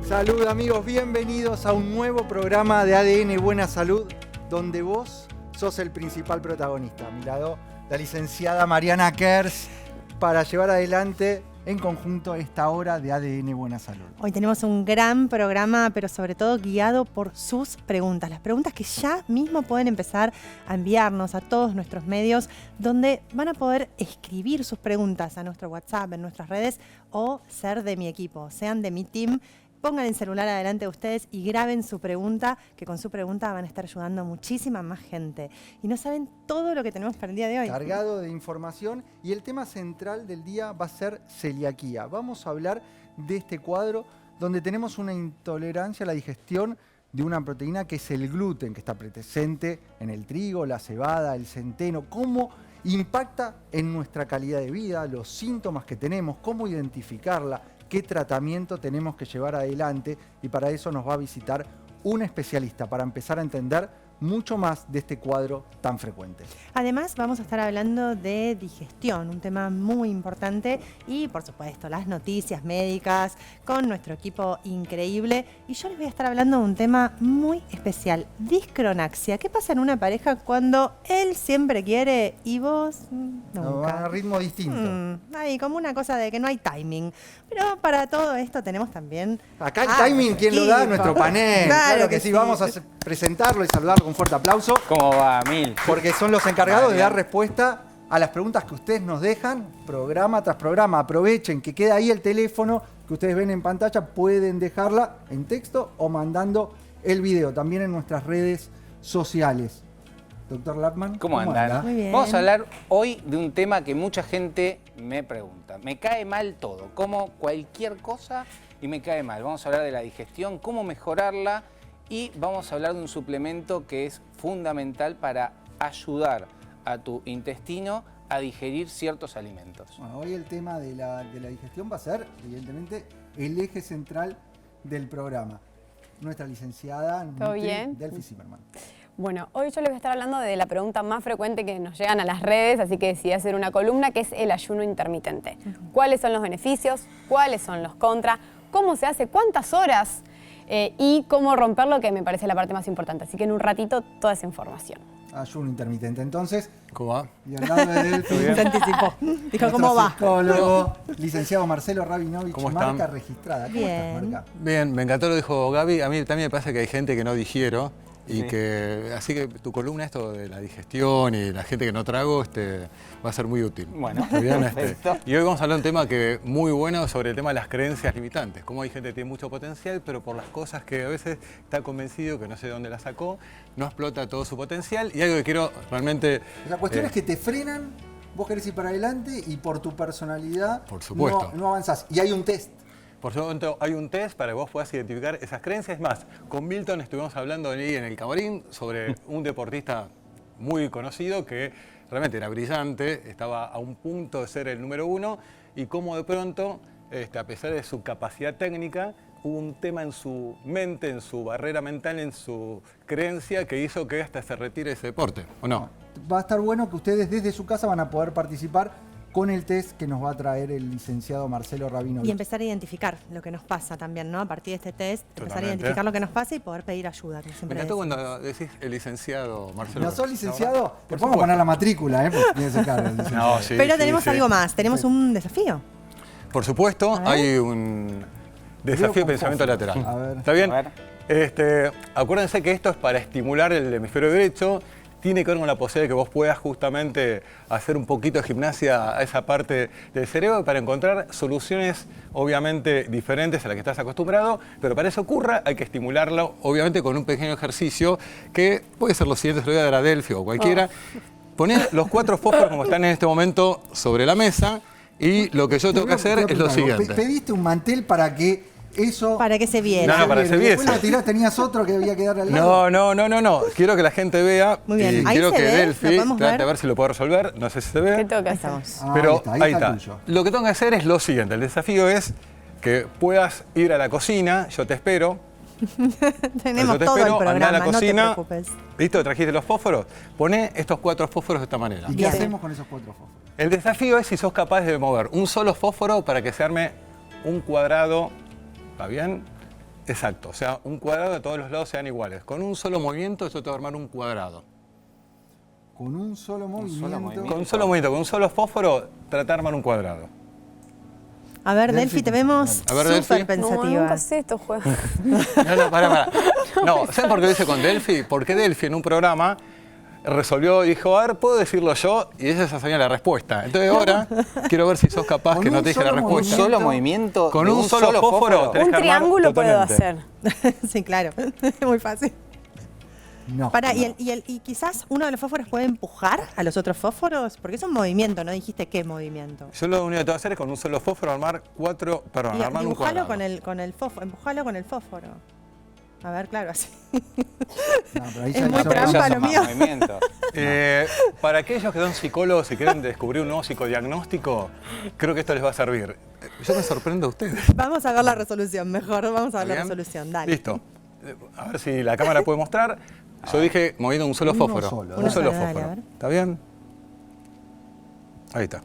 Salud amigos, bienvenidos a un nuevo programa de ADN Buena Salud, donde vos sos el principal protagonista. A mi lado, la licenciada Mariana Kers, para llevar adelante en conjunto esta hora de ADN Buena Salud. Hoy tenemos un gran programa, pero sobre todo guiado por sus preguntas. Las preguntas que ya mismo pueden empezar a enviarnos a todos nuestros medios, donde van a poder escribir sus preguntas a nuestro WhatsApp, en nuestras redes, o ser de mi equipo, sean de mi team. Pongan el celular adelante de ustedes y graben su pregunta, que con su pregunta van a estar ayudando a muchísima más gente. Y no saben todo lo que tenemos para el día de hoy. Cargado de información, y el tema central del día va a ser celiaquía. Vamos a hablar de este cuadro donde tenemos una intolerancia a la digestión de una proteína que es el gluten, que está presente en el trigo, la cebada, el centeno. ¿Cómo impacta en nuestra calidad de vida, los síntomas que tenemos, cómo identificarla, qué tratamiento tenemos que llevar adelante? Y para eso nos va a visitar un especialista para empezar a entender mucho más de este cuadro tan frecuente. Además, vamos a estar hablando de digestión, un tema muy importante, y por supuesto las noticias médicas con nuestro equipo increíble. Y yo les voy a estar hablando de un tema muy especial, discronaxia. ¿Qué pasa en una pareja cuando él siempre quiere y vos nunca? No, van a ritmo distinto. Hay como una cosa de que no hay timing. Pero para todo esto tenemos también... Acá el timing, ¿quién lo da? Nuestro panel. Claro que sí, vamos a presentarlo y saludarlo con un fuerte aplauso. ¿Cómo va, Mil? Porque son los encargados de dar respuesta a las preguntas que ustedes nos dejan, programa tras programa. Aprovechen que queda ahí el teléfono que ustedes ven en pantalla, pueden dejarla en texto o mandando el video, también en nuestras redes sociales. Doctor Lapman, ¿Cómo andan? Muy bien. Vamos a hablar hoy de un tema que mucha gente me pregunta. Me cae mal todo, como cualquier cosa y me cae mal. Vamos a hablar de la digestión, cómo mejorarla, y vamos a hablar de un suplemento que es fundamental para ayudar a tu intestino a digerir ciertos alimentos. Bueno, hoy el tema de la digestión va a ser, evidentemente, el eje central del programa. Nuestra licenciada Delphi Zimmerman. Bueno, hoy yo les voy a estar hablando de la pregunta más frecuente que nos llegan a las redes, así que decidí hacer una columna, que es el ayuno intermitente. ¿Cuáles son los beneficios? ¿Cuáles son los contras? ¿Cómo se hace? ¿Cuántas horas? Y cómo romperlo, que me parece la parte más importante. Así que en un ratito toda esa información. Ayuno intermitente. Entonces, ¿cómo va? y al lado de Delphi, Se anticipó. Dijo, ¿cómo va? Psicólogo, licenciado Marcelo Rabinovich, ¿Cómo están? marca registrada. ¿Cómo Bien. estás, Marca? Bien, me encantó lo que dijo Gaby. A mí también me pasa que hay gente que no digiero. Y Sí. que, así que tu columna, esto de la digestión y la gente que no trago, va a ser muy útil. Bueno, ¿Está bien? perfecto. Y hoy vamos a hablar de un tema que muy bueno sobre el tema de las creencias limitantes. Cómo hay gente que tiene mucho potencial, pero por las cosas que a veces está convencido, que no sé de dónde la sacó, no explota todo su potencial. Y algo que quiero realmente... La cuestión es que te frenan, vos querés ir para adelante y por tu personalidad Por supuesto. no avanzás. Y hay un test. Por supuesto, hay un test para que vos puedas identificar esas creencias. Es más, con Milton estuvimos hablando ahí en el camarín sobre un deportista muy conocido que realmente era brillante, estaba a un punto de ser el número uno, y cómo de pronto, a pesar de su capacidad técnica, hubo un tema en su mente, en su barrera mental, en su creencia, que hizo que hasta se retire ese deporte, ¿o no? Va a estar bueno que ustedes desde su casa van a poder participar con el test que nos va a traer el licenciado Marcelo Rabinovich. Y empezar a identificar lo que nos pasa también, ¿no? A partir de este test, empezar a Totalmente. identificar lo que nos pasa y poder pedir ayuda, que Me siempre encantó decimos. cuando decís el licenciado Marcelo. ¿No sos licenciado? No, Te por pongo a poner supuesto. la matrícula, porque tiene ese cargo. el licenciado. No, sí, Pero sí, tenemos sí. algo más, tenemos un desafío. Por supuesto, A ver. hay un desafío de con pensamiento fósforos. lateral. A ver. ¿Está bien? A ver. Acuérdense que esto es para estimular el hemisferio derecho. Tiene que ver con la posibilidad de que vos puedas justamente hacer un poquito de gimnasia a esa parte del cerebro para encontrar soluciones obviamente diferentes a las que estás acostumbrado, pero para eso ocurra hay que estimularlo obviamente con un pequeño ejercicio que puede ser lo siguiente, se lo voy a dar a Delphi o cualquiera. Poner los 4 fósforos como están en este momento sobre la mesa, y lo que yo tengo que hacer es lo siguiente. Pediste un mantel para que eso... Para que se viera. No, para que se viese. Después lo tirás, tenías otro que había que darle al lado. No. Quiero que la gente vea. Muy bien. Y Ahí quiero se que ve, ¿lo Delphi podemos trate ver? a ver si lo puedo resolver. No sé si se ve. ¿Qué tengo que hacer? Ah, Pero ahí está está. tuyo. Lo que tengo que hacer es lo siguiente. El desafío es que puedas ir a la cocina. Yo te espero. Tenemos Yo te todo el espero, andá programa, a la no te cocina. preocupes. ¿Listo? ¿Trajiste los fósforos? Poné estos 4 fósforos de esta manera. ¿Y qué Bien. hacemos con esos 4 fósforos? El desafío es si sos capaz de mover un solo fósforo para que se arme un cuadrado. ¿Está bien? Exacto, o sea, un cuadrado de todos los lados sean iguales. Con un solo movimiento eso te va a armar un cuadrado. Con un solo movimiento. Con un solo movimiento, con un solo fósforo, trata de armar un cuadrado. A ver, Delphi, Delphi, te vemos A ver, Delphi. súper No, pensativa. nunca sé estos juegos. No, pará. No, ¿saben por qué lo hice con Delphi? Porque Delphi en un programa resolvió y dijo, a ver, ¿puedo decirlo yo? Y ella ya sabía la respuesta. Entonces ahora quiero ver si sos capaz Con que no un te dije la solo respuesta. Un solo movimiento. Con de un solo fósforo tenés Un que armar triángulo puedo totalmente. hacer. Sí, claro. Muy fácil. No. Para, no. y quizás uno de los fósforos puede empujar a los otros fósforos, porque es un movimiento, no dijiste qué movimiento. Yo lo único que tengo que hacer es con un solo fósforo armar Y armar un dibujalo cuadrado. con el fósforo, empujalo con el fósforo. A ver, claro, así. No, pero ahí Es ya muy no- trampa Ya lo son más mío. movimientos. Para aquellos que son psicólogos y quieren descubrir un nuevo psicodiagnóstico, creo que esto les va a servir. Yo me sorprendo a ustedes. Vamos a ver la resolución, mejor, vamos a ver la ¿Bien? resolución, dale. Listo. A ver si la cámara puede mostrar. Yo dije moviendo un solo Uno fósforo. solo, Un dale. solo Dale, a fósforo. ver. ¿Está bien? Ahí está.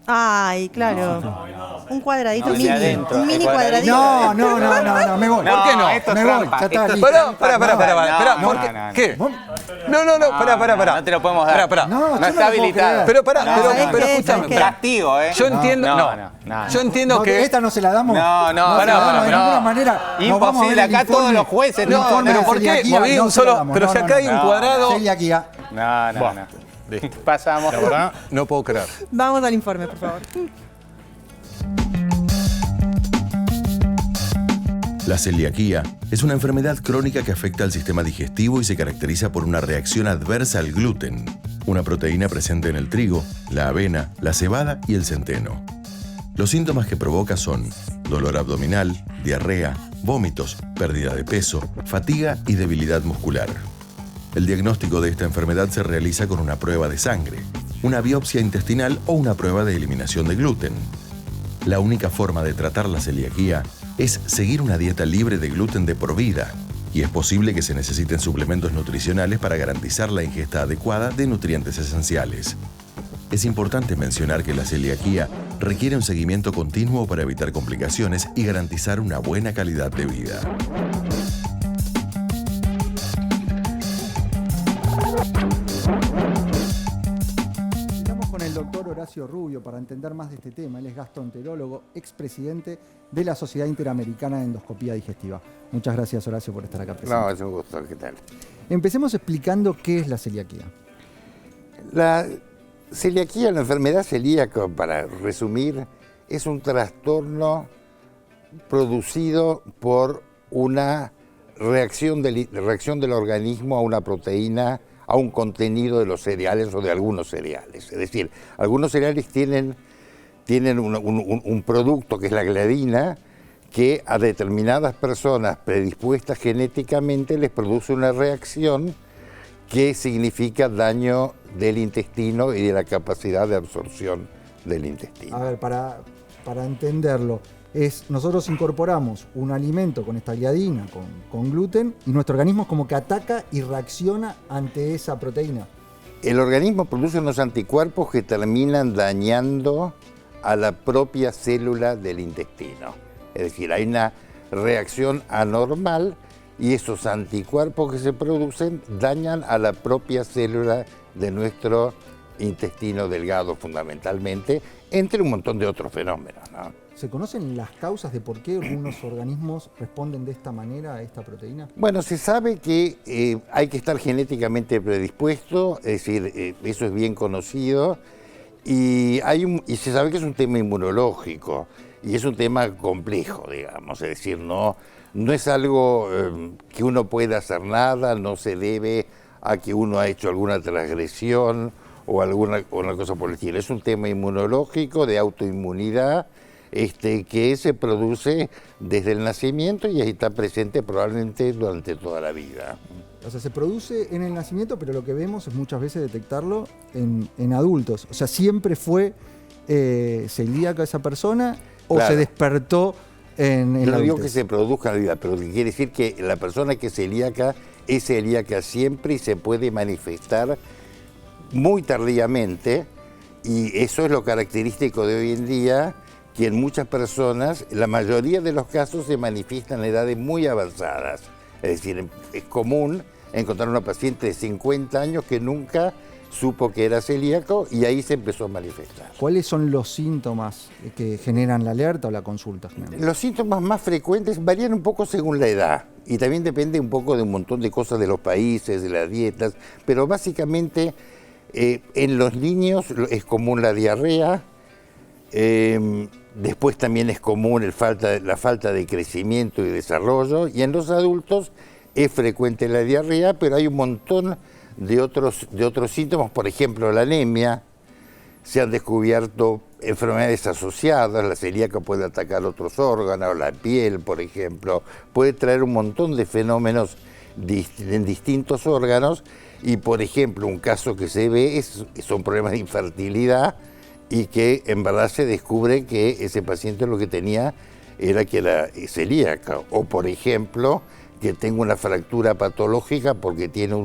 Ay, claro. Un cuadradito No, de mini, adentro, un el mini cuadradito. cuadradito. No, me voy. No, ¿Por qué no? esto es Me voy, trampa, ya está, esto es listo. Pará, trampa. ¿por qué? No. ¿Qué? Vos- Pará. No te lo podemos dar. Pará. No, yo no está lo puedo habilitado. creer. Pero pará, No, pero ¿sabés qué? escúchame. ¿Sabés qué? pará. Castigo, ¿eh? Yo entiendo, No. Yo entiendo No, que esta no se la damos. No, se la damos de ninguna manera. Nos vamos a Imposible, ver el acá todos informe- los jueces. el No, informe pero de ¿por qué? celiaquía, Moví no un se la solo. damos. Pero si acá hay un no. cuadrado. Celiaquía. No. Listo. Pasamos. La verdad, no puedo creer. Vamos al informe, por favor. La celiaquía es una enfermedad crónica que afecta al sistema digestivo y se caracteriza por una reacción adversa al gluten, una proteína presente en el trigo, la avena, la cebada y el centeno. Los síntomas que provoca son dolor abdominal, diarrea, vómitos, pérdida de peso, fatiga y debilidad muscular. El diagnóstico de esta enfermedad se realiza con una prueba de sangre, una biopsia intestinal o una prueba de eliminación de gluten. La única forma de tratar la celiaquía es seguir una dieta libre de gluten de por vida, y es posible que se necesiten suplementos nutricionales para garantizar la ingesta adecuada de nutrientes esenciales. Es importante mencionar que la celiaquía requiere un seguimiento continuo para evitar complicaciones y garantizar una buena calidad de vida. Estamos con el doctor Horacio Rubio para entender más de este tema. Él es gastroenterólogo, expresidente de la Sociedad Interamericana de Endoscopía Digestiva. Muchas gracias, Horacio, por estar acá presente. No, es un gusto, ¿qué tal? Empecemos explicando qué es la celiaquía. La celiaquía, la enfermedad celíaca, para resumir, es un trastorno producido por una reacción del organismo a una proteína, a un contenido de los cereales o de algunos cereales. Es decir, algunos cereales tienen un producto que es la gliadina, que a determinadas personas predispuestas genéticamente les produce una reacción que significa daño del intestino y de la capacidad de absorción del intestino. A ver, para entenderlo, nosotros incorporamos un alimento con esta gliadina, con gluten, y nuestro organismo como que ataca y reacciona ante esa proteína. El organismo produce unos anticuerpos que terminan dañando a la propia célula del intestino. Es decir, hay una reacción anormal y esos anticuerpos que se producen dañan a la propia célula de nuestro intestino delgado fundamentalmente, entre un montón de otros fenómenos, ¿no? ¿Se conocen las causas de por qué algunos organismos responden de esta manera a esta proteína? Bueno, se sabe que hay que estar genéticamente predispuesto, es decir, eso es bien conocido, y se sabe que es un tema inmunológico, y es un tema complejo, digamos, es decir, no es algo que uno pueda hacer nada, no se debe a que uno ha hecho alguna transgresión o una cosa por el estilo. Es un tema inmunológico, de autoinmunidad, que se produce desde el nacimiento y está presente probablemente durante toda la vida. O sea, se produce en el nacimiento, pero lo que vemos es muchas veces detectarlo en adultos. O sea, ¿siempre fue celíaca esa persona o Claro. se despertó en Yo la no digo adultez? que se produzca en la vida, pero quiere decir que la persona que es celíaca siempre y se puede manifestar muy tardíamente, y eso es lo característico de hoy en día, que en muchas personas, la mayoría de los casos se manifiestan en edades muy avanzadas. Es decir, es común encontrar una paciente de 50 años que nunca supo que era celíaco y ahí se empezó a manifestar. ¿Cuáles son los síntomas que generan la alerta o la consulta? Los síntomas más frecuentes varían un poco según la edad y también depende un poco de un montón de cosas de los países, de las dietas, pero básicamente en los niños es común la diarrea, después también es común la falta de crecimiento y desarrollo, y en los adultos es frecuente la diarrea, pero hay un montón de otros síntomas, por ejemplo la anemia. Se han descubierto enfermedades asociadas, la celíaca puede atacar otros órganos, la piel, por ejemplo, puede traer un montón de fenómenos en distintos órganos, y por ejemplo un caso que se ve son problemas de infertilidad, y que en verdad se descubre que ese paciente lo que tenía era que era celíaca, o por ejemplo que tenga una fractura patológica porque tiene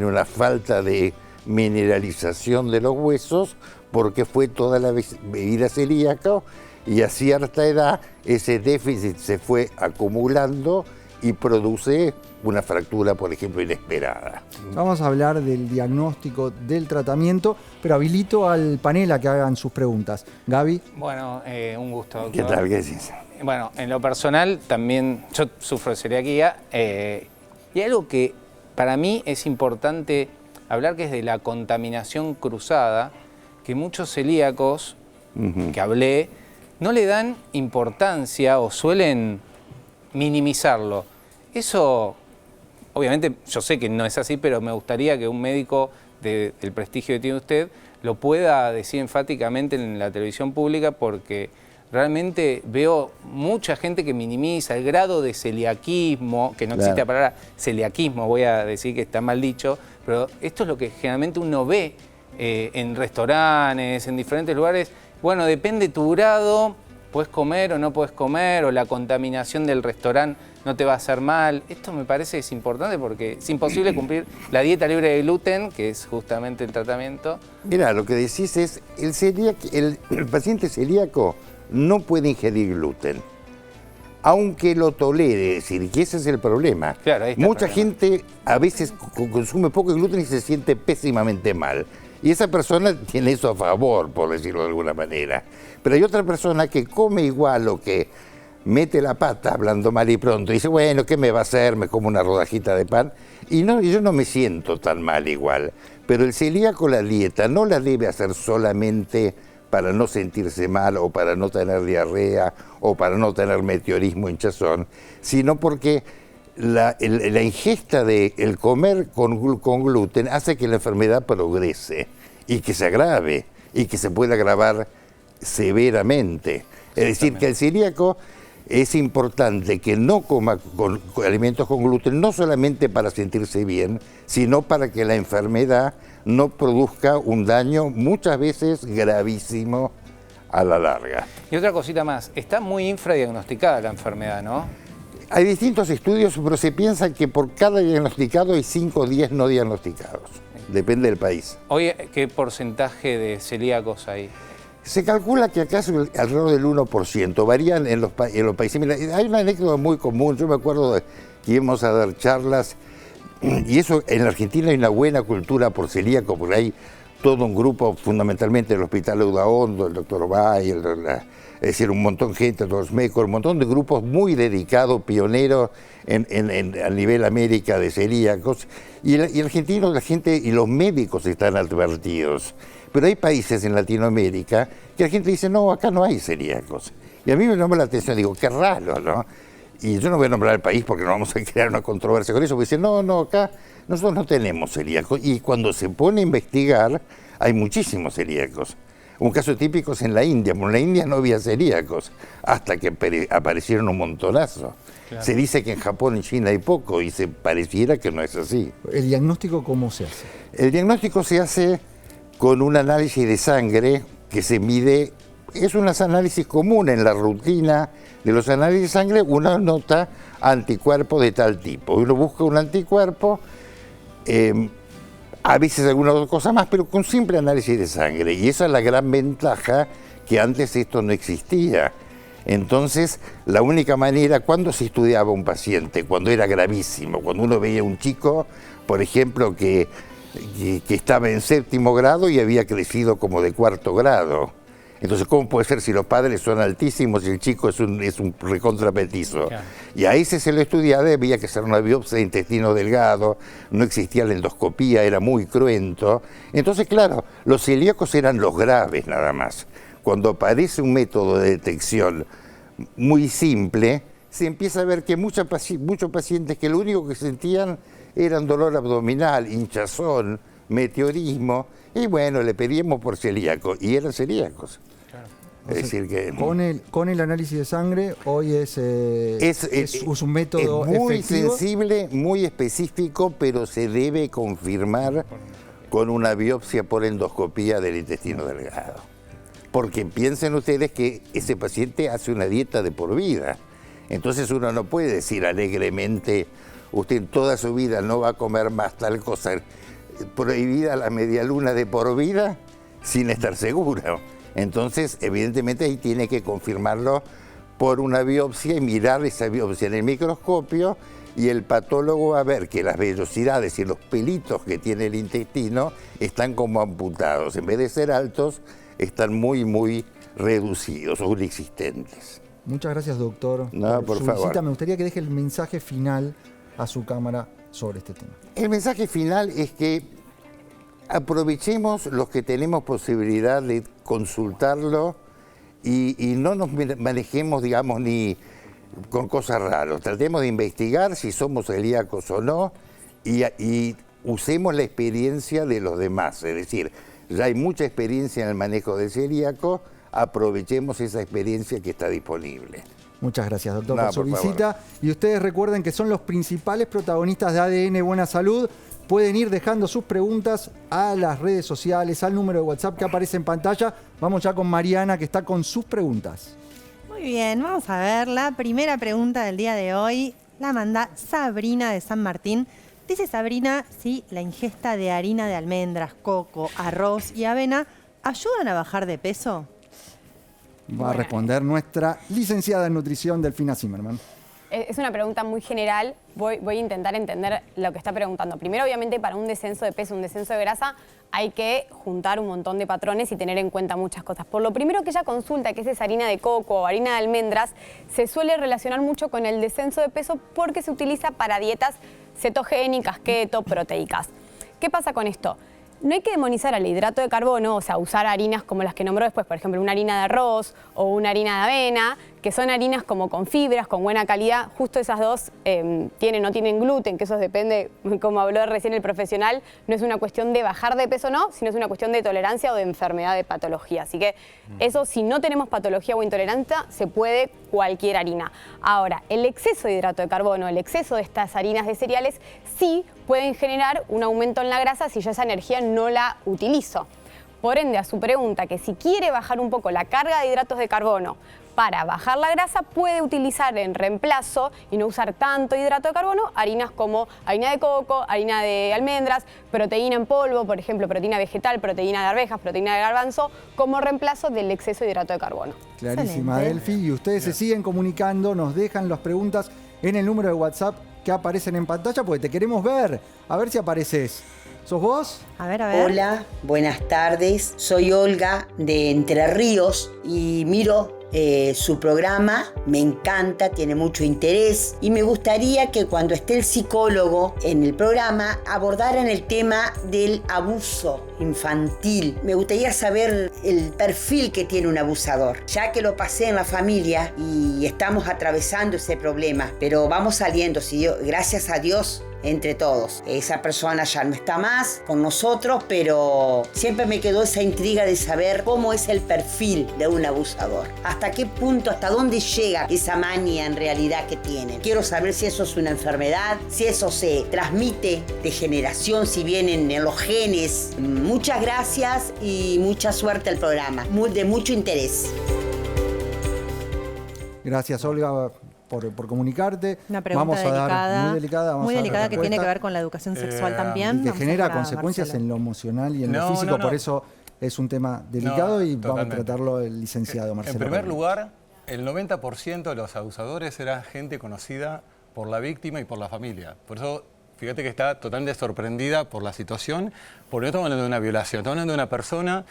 una falta de mineralización de los huesos, porque fue toda la vida celíaca y a cierta edad ese déficit se fue acumulando y produce una fractura, por ejemplo, inesperada. Vamos a hablar del diagnóstico, del tratamiento, pero habilito al panel a que hagan sus preguntas. Gaby. Bueno, un gusto, doctor. ¿Qué tal? ¿Qué decís? Bueno, en lo personal también yo sufro de celiaquía y algo que para mí es importante hablar, que es de la contaminación cruzada, que muchos celíacos que hablé no le dan importancia o suelen minimizarlo. Eso, obviamente, yo sé que no es así, pero me gustaría que un médico del prestigio que tiene usted lo pueda decir enfáticamente en la televisión pública, porque realmente veo mucha gente que minimiza el grado de celiaquismo, que no existe la palabra celiaquismo, voy a decir que está mal dicho, pero esto es lo que generalmente uno ve en restaurantes, en diferentes lugares. Bueno, depende tu grado, puedes comer o no puedes comer, o la contaminación del restaurante no te va a hacer mal. Esto me parece que es importante porque es imposible cumplir la dieta libre de gluten, que es justamente el tratamiento. Mira, lo que decís es, el paciente celíaco no puede ingerir gluten, aunque lo tolere, es decir, que ese es el problema. Claro, ahí está el Mucha problema. gente a veces consume poco gluten y se siente pésimamente mal. Y esa persona tiene eso a favor, por decirlo de alguna manera. Pero hay otra persona que come igual o que mete la pata, hablando mal y pronto, y dice, bueno, ¿qué me va a hacer? Me como una rodajita de pan. Y yo no me siento tan mal igual. Pero el celíaco la dieta no la debe hacer solamente para no sentirse mal o para no tener diarrea o para no tener meteorismo, hinchazón, sino porque la ingesta del comer con gluten hace que la enfermedad progrese y que se agrave y que se pueda agravar severamente. Es decir, que el celíaco es importante que no coma alimentos con gluten, no solamente para sentirse bien, sino para que la enfermedad no produzca un daño muchas veces gravísimo a la larga. Y otra cosita más, está muy infradiagnosticada la enfermedad, ¿no? Hay distintos estudios, pero se piensa que por cada diagnosticado hay 5 o 10 no diagnosticados. Depende del país. Hoy, ¿qué porcentaje de celíacos hay? Se calcula que acá es alrededor del 1%, varían en los países. Mira, hay una anécdota muy común, yo me acuerdo que íbamos a dar charlas, y eso en la Argentina hay una buena cultura por celíaco, porque hay todo un grupo, fundamentalmente el Hospital Eudaondo, el doctor Bay, es decir, un montón de gente, todos los médicos, un montón de grupos muy dedicados, pioneros a nivel América de celíacos, y el argentino, la gente y los médicos están advertidos. Pero hay países en Latinoamérica que la gente dice, no, acá no hay celíacos. Y a mí me llama la atención, digo, qué raro, ¿no? Y yo no voy a nombrar el país porque no vamos a crear una controversia con eso, porque dicen, no, acá nosotros no tenemos celíacos. Y cuando se pone a investigar, hay muchísimos celíacos. Un caso típico es en la India. En la India no había celíacos hasta que aparecieron un montonazo. Claro. Se dice que en Japón y China hay poco y se pareciera que no es así. ¿El diagnóstico cómo se hace? El diagnóstico se hace con un análisis de sangre que se mide, es un análisis común en la rutina de los análisis de sangre, uno nota anticuerpos de tal tipo. Uno busca un anticuerpo, a veces alguna otra cosa más, pero con simple análisis de sangre. Y esa es la gran ventaja que antes esto no existía. Entonces, la única manera, ¿cuándo se estudiaba un paciente? Cuando era gravísimo, cuando uno veía un chico, por ejemplo, que estaba en 7º grado y había crecido como de 4º grado. Entonces, ¿cómo puede ser si los padres son altísimos y el chico es un recontrapetizo? Claro. Y a ese se lo estudiaba, había que hacer una biopsia de intestino delgado, no existía la endoscopía, era muy cruento. Entonces, claro, los celíacos eran los graves nada más. Cuando aparece un método de detección muy simple, se empieza a ver que muchos pacientes que lo único que sentían eran dolor abdominal, hinchazón, meteorismo, y bueno, le pedíamos por celíaco, y eran celíacos. Claro. Es decir que... Con el análisis de sangre, hoy es un método muy efectivo. Sensible, muy específico, pero se debe confirmar con una biopsia por endoscopía del intestino delgado. Porque piensen ustedes que ese paciente hace una dieta de por vida. Entonces uno no puede decir alegremente, usted en toda su vida no va a comer más tal cosa, prohibida la medialuna de por vida, sin estar seguro. Entonces, evidentemente ahí tiene que confirmarlo por una biopsia y mirar esa biopsia en el microscopio, y el patólogo va a ver que las vellosidades y los pelitos que tiene el intestino están como amputados. En vez de ser altos, están muy, muy reducidos o inexistentes. Muchas gracias, doctor. No, por favor. Visita. Me gustaría que deje el mensaje final a su cámara sobre este tema. El mensaje final es que aprovechemos los que tenemos posibilidad de consultarlo y no nos manejemos, digamos, ni con cosas raras. Tratemos de investigar si somos celíacos o no y usemos la experiencia de los demás. Es decir, ya hay mucha experiencia en el manejo del celíaco, aprovechemos esa experiencia que está disponible. Muchas gracias, doctor, por su visita. Y ustedes recuerden que son los principales protagonistas de ADN Buena Salud. Pueden ir dejando sus preguntas a las redes sociales, al número de WhatsApp que aparece en pantalla. Vamos ya con Mariana, que está con sus preguntas. Muy bien, vamos a ver la primera pregunta del día de hoy. La manda Sabrina de San Martín. Dice Sabrina si la ingesta de harina de almendras, coco, arroz y avena ayudan a bajar de peso. Va a responder nuestra licenciada en nutrición, Delfina Zimmerman. Es una pregunta muy general. Voy a intentar entender lo que está preguntando. Primero, obviamente, para un descenso de peso, un descenso de grasa, hay que juntar un montón de patrones y tener en cuenta muchas cosas. Por lo primero que ella consulta, que es esa harina de coco o harina de almendras, se suele relacionar mucho con el descenso de peso porque se utiliza para dietas cetogénicas, keto, proteicas. ¿Qué pasa con esto? No hay que demonizar al hidrato de carbono, o sea, usar harinas como las que nombró después, por ejemplo, una harina de arroz o una harina de avena, que son harinas como con fibras, con buena calidad. Justo esas dos tienen o no tienen gluten, que eso depende, como habló recién el profesional, no es una cuestión de bajar de peso o no, sino es una cuestión de tolerancia o de enfermedad, de patología. Así que eso, si no tenemos patología o intolerancia, se puede cualquier harina. Ahora, el exceso de hidrato de carbono, el exceso de estas harinas de cereales, sí pueden generar un aumento en la grasa si yo esa energía no la utilizo. Por ende, a su pregunta, que si quiere bajar un poco la carga de hidratos de carbono para bajar la grasa, puede utilizar en reemplazo y no usar tanto hidrato de carbono, harinas como harina de coco, harina de almendras, proteína en polvo, por ejemplo, proteína vegetal, proteína de arvejas, proteína de garbanzo, como reemplazo del exceso de hidrato de carbono. Clarísima, Delfi. Y ustedes se siguen comunicando, nos dejan las preguntas en el número de WhatsApp que aparecen en pantalla, porque te queremos ver. A ver si apareces. ¿Sos vos? A ver, a ver. Hola, buenas tardes. Soy Olga de Entre Ríos y miro su programa, me encanta, tiene mucho interés y me gustaría que cuando esté el psicólogo en el programa abordaran el tema del abuso infantil. Me gustaría saber el perfil que tiene un abusador, ya que lo pasé en la familia y estamos atravesando ese problema, pero vamos saliendo, gracias a Dios, entre todos. Esa persona ya no está más con nosotros, pero siempre me quedó esa intriga de saber cómo es el perfil de un abusador. Hasta qué punto, hasta dónde llega esa manía en realidad que tienen. Quiero saber si eso es una enfermedad, si eso se transmite de generación, si vienen en los genes. Muchas gracias y mucha suerte al programa. De mucho interés. Gracias, Olga, por comunicarte. Una pregunta delicada, muy delicada que tiene que ver con la educación sexual también. Y que genera consecuencias en lo emocional y en lo físico, por eso es un tema delicado y vamos a totalmente. tratarlo el licenciado Marcelo. En primer Pavlovich. lugar, el 90% de los abusadores era gente conocida por la víctima y por la familia. Por eso, fíjate que está totalmente sorprendida por la situación, porque no estamos hablando de una violación, estamos hablando de una persona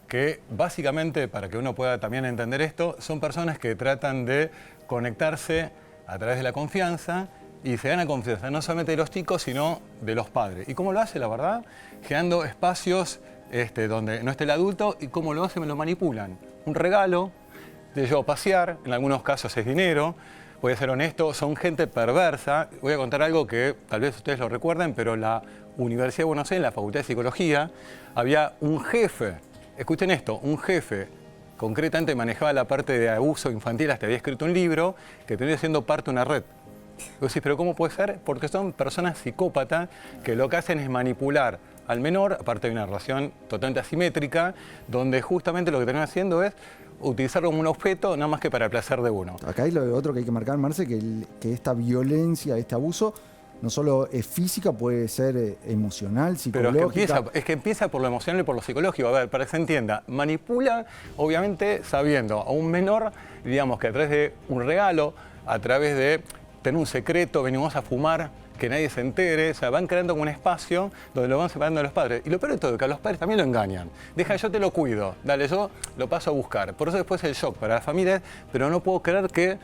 que básicamente, para que uno pueda también entender esto, son personas que tratan de conectarse a través de la confianza y se gana confianza no solamente de los chicos, sino de los padres. ¿Y cómo lo hace, la verdad? Generando espacios donde no esté el adulto, y cómo lo hacen, me lo manipulan. Un regalo, te llevo a pasear, en algunos casos es dinero. Voy a ser honesto, son gente perversa. Voy a contar algo que tal vez ustedes lo recuerden, pero en la Universidad de Buenos Aires, en la Facultad de Psicología, había un jefe, escuchen esto, un jefe, concretamente manejaba la parte de abuso infantil, hasta había escrito un libro, que terminó siendo parte de una red. Vos decís, ¿pero cómo puede ser? Porque son personas psicópatas que lo que hacen es manipular al menor, aparte de una relación totalmente asimétrica, donde justamente lo que terminan haciendo es utilizarlo como un objeto, nada más que para el placer de uno. Acá hay lo otro que hay que marcar, Marce, que esta violencia, este abuso, no solo es física, puede ser emocional, Pero psicológica. es que empieza por lo emocional y por lo psicológico. A ver, para que se entienda, manipula, obviamente, sabiendo a un menor, digamos, que a través de un regalo, a través de tener un secreto, venimos a fumar, que nadie se entere, o sea, van creando como un espacio donde lo van separando de los padres. Y lo peor de todo es que a los padres también lo engañan. Deja, yo te lo cuido, dale, yo lo paso a buscar. Por eso después el shock para las familias, pero no puedo creer que,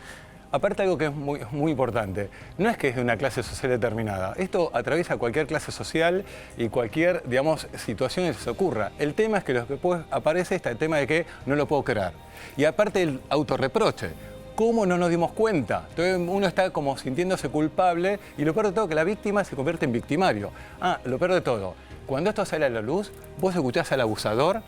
aparte algo que es muy importante, no es que es de una clase social determinada. Esto atraviesa cualquier clase social y cualquier, digamos, situación que se ocurra. El tema es que lo que aparece está el tema de que no lo puedo creer. Y aparte el autorreproche. ¿Cómo no nos dimos cuenta? Entonces uno está como sintiéndose culpable y lo peor de todo es que la víctima se convierte en victimario. Lo peor de todo, cuando esto sale a la luz, vos escuchás al abusador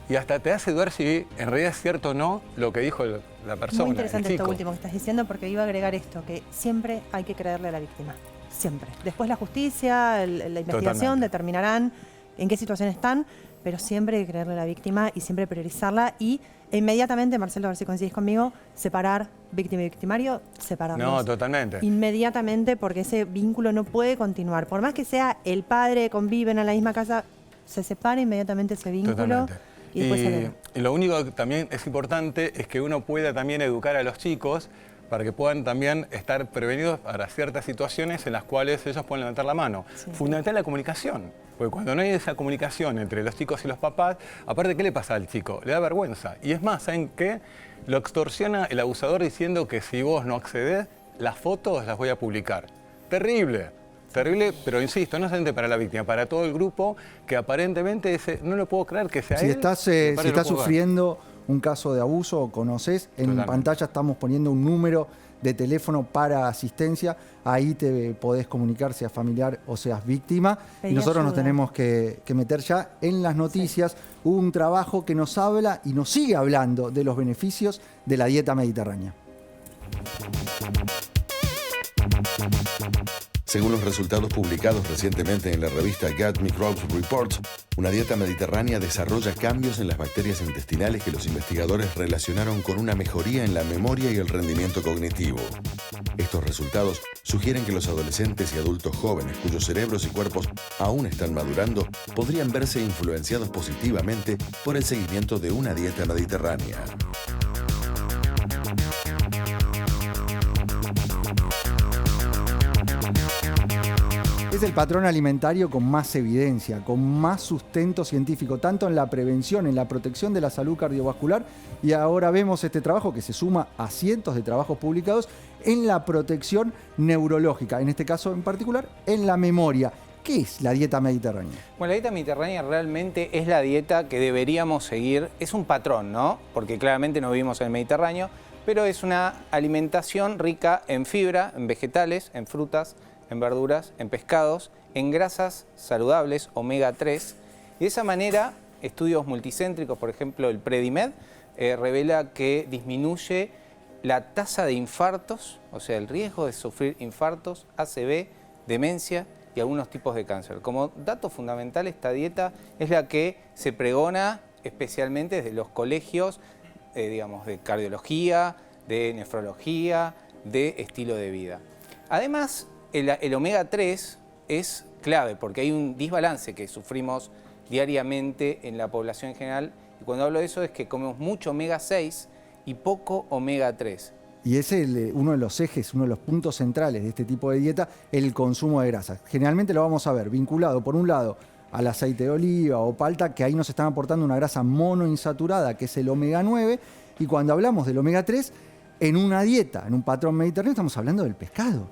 y hasta te hace dudar si en realidad es cierto o no lo que dijo la persona. Muy interesante el esto chico. último que estás diciendo, porque iba a agregar esto, que siempre hay que creerle a la víctima. Siempre. Después la justicia, la investigación Totalmente. determinarán en qué situación están, pero siempre hay que creerle a la víctima y siempre priorizarla y inmediatamente, Marcelo, a ver si coincidís conmigo, separar víctima y victimario, separarlos. No, totalmente. Inmediatamente, porque ese vínculo no puede continuar. Por más que sea el padre, conviven en la misma casa, se separa inmediatamente ese vínculo. Totalmente. Y después se ve. Y lo único que también es importante es que uno pueda también educar a los chicos para que puedan también estar prevenidos para ciertas situaciones en las cuales ellos pueden levantar la mano. Sí. Fundamental la comunicación, porque cuando no hay esa comunicación entre los chicos y los papás, aparte, ¿qué le pasa al chico? Le da vergüenza. Y es más, ¿saben qué? Lo extorsiona el abusador diciendo que si vos no accedés, las fotos las voy a publicar. Terrible. Terrible, pero insisto, no solamente para la víctima, para todo el grupo que aparentemente dice, no lo puedo creer que sea Si él. estás, Mi padre si lo estás pudo ver. sufriendo un caso de abuso o conoces, en Totalmente. pantalla estamos poniendo un número de teléfono para asistencia. Ahí te podés comunicar, seas familiar o seas víctima. Pedí Y nosotros nos ayuda. tenemos que meter ya en las noticias. Hubo un trabajo que nos habla y nos sigue hablando de los beneficios de la dieta mediterránea. Según los resultados publicados recientemente en la revista Gut Microbes Reports, una dieta mediterránea desarrolla cambios en las bacterias intestinales que los investigadores relacionaron con una mejoría en la memoria y el rendimiento cognitivo. Estos resultados sugieren que los adolescentes y adultos jóvenes cuyos cerebros y cuerpos aún están madurando podrían verse influenciados positivamente por el seguimiento de una dieta mediterránea. Es el patrón alimentario con más evidencia, con más sustento científico, tanto en la prevención, en la protección de la salud cardiovascular, y ahora vemos este trabajo que se suma a cientos de trabajos publicados en la protección neurológica, en este caso en particular en la memoria. ¿Qué es la dieta mediterránea? Bueno, la dieta mediterránea realmente es la dieta que deberíamos seguir. Es un patrón, ¿no? Porque claramente no vivimos en el Mediterráneo, pero es una alimentación rica en fibra, en vegetales, en frutas, en verduras, en pescados, en grasas saludables, omega 3. Y de esa manera, estudios multicéntricos, por ejemplo el Predimed, revela que disminuye la tasa de infartos, o sea, el riesgo de sufrir infartos, ACV, demencia y algunos tipos de cáncer. Como dato fundamental, esta dieta es la que se pregona especialmente desde los colegios, digamos, de cardiología, de nefrología, de estilo de vida. Además, el omega 3 es clave porque hay un desbalance que sufrimos diariamente en la población en general. Y cuando hablo de eso es que comemos mucho omega 6 y poco omega 3. Y es uno de los ejes, uno de los puntos centrales de este tipo de dieta, el consumo de grasas. Generalmente lo vamos a ver vinculado, por un lado, al aceite de oliva o palta, que ahí nos están aportando una grasa monoinsaturada, que es el omega 9. Y cuando hablamos del omega 3, en una dieta, en un patrón mediterráneo, estamos hablando del pescado.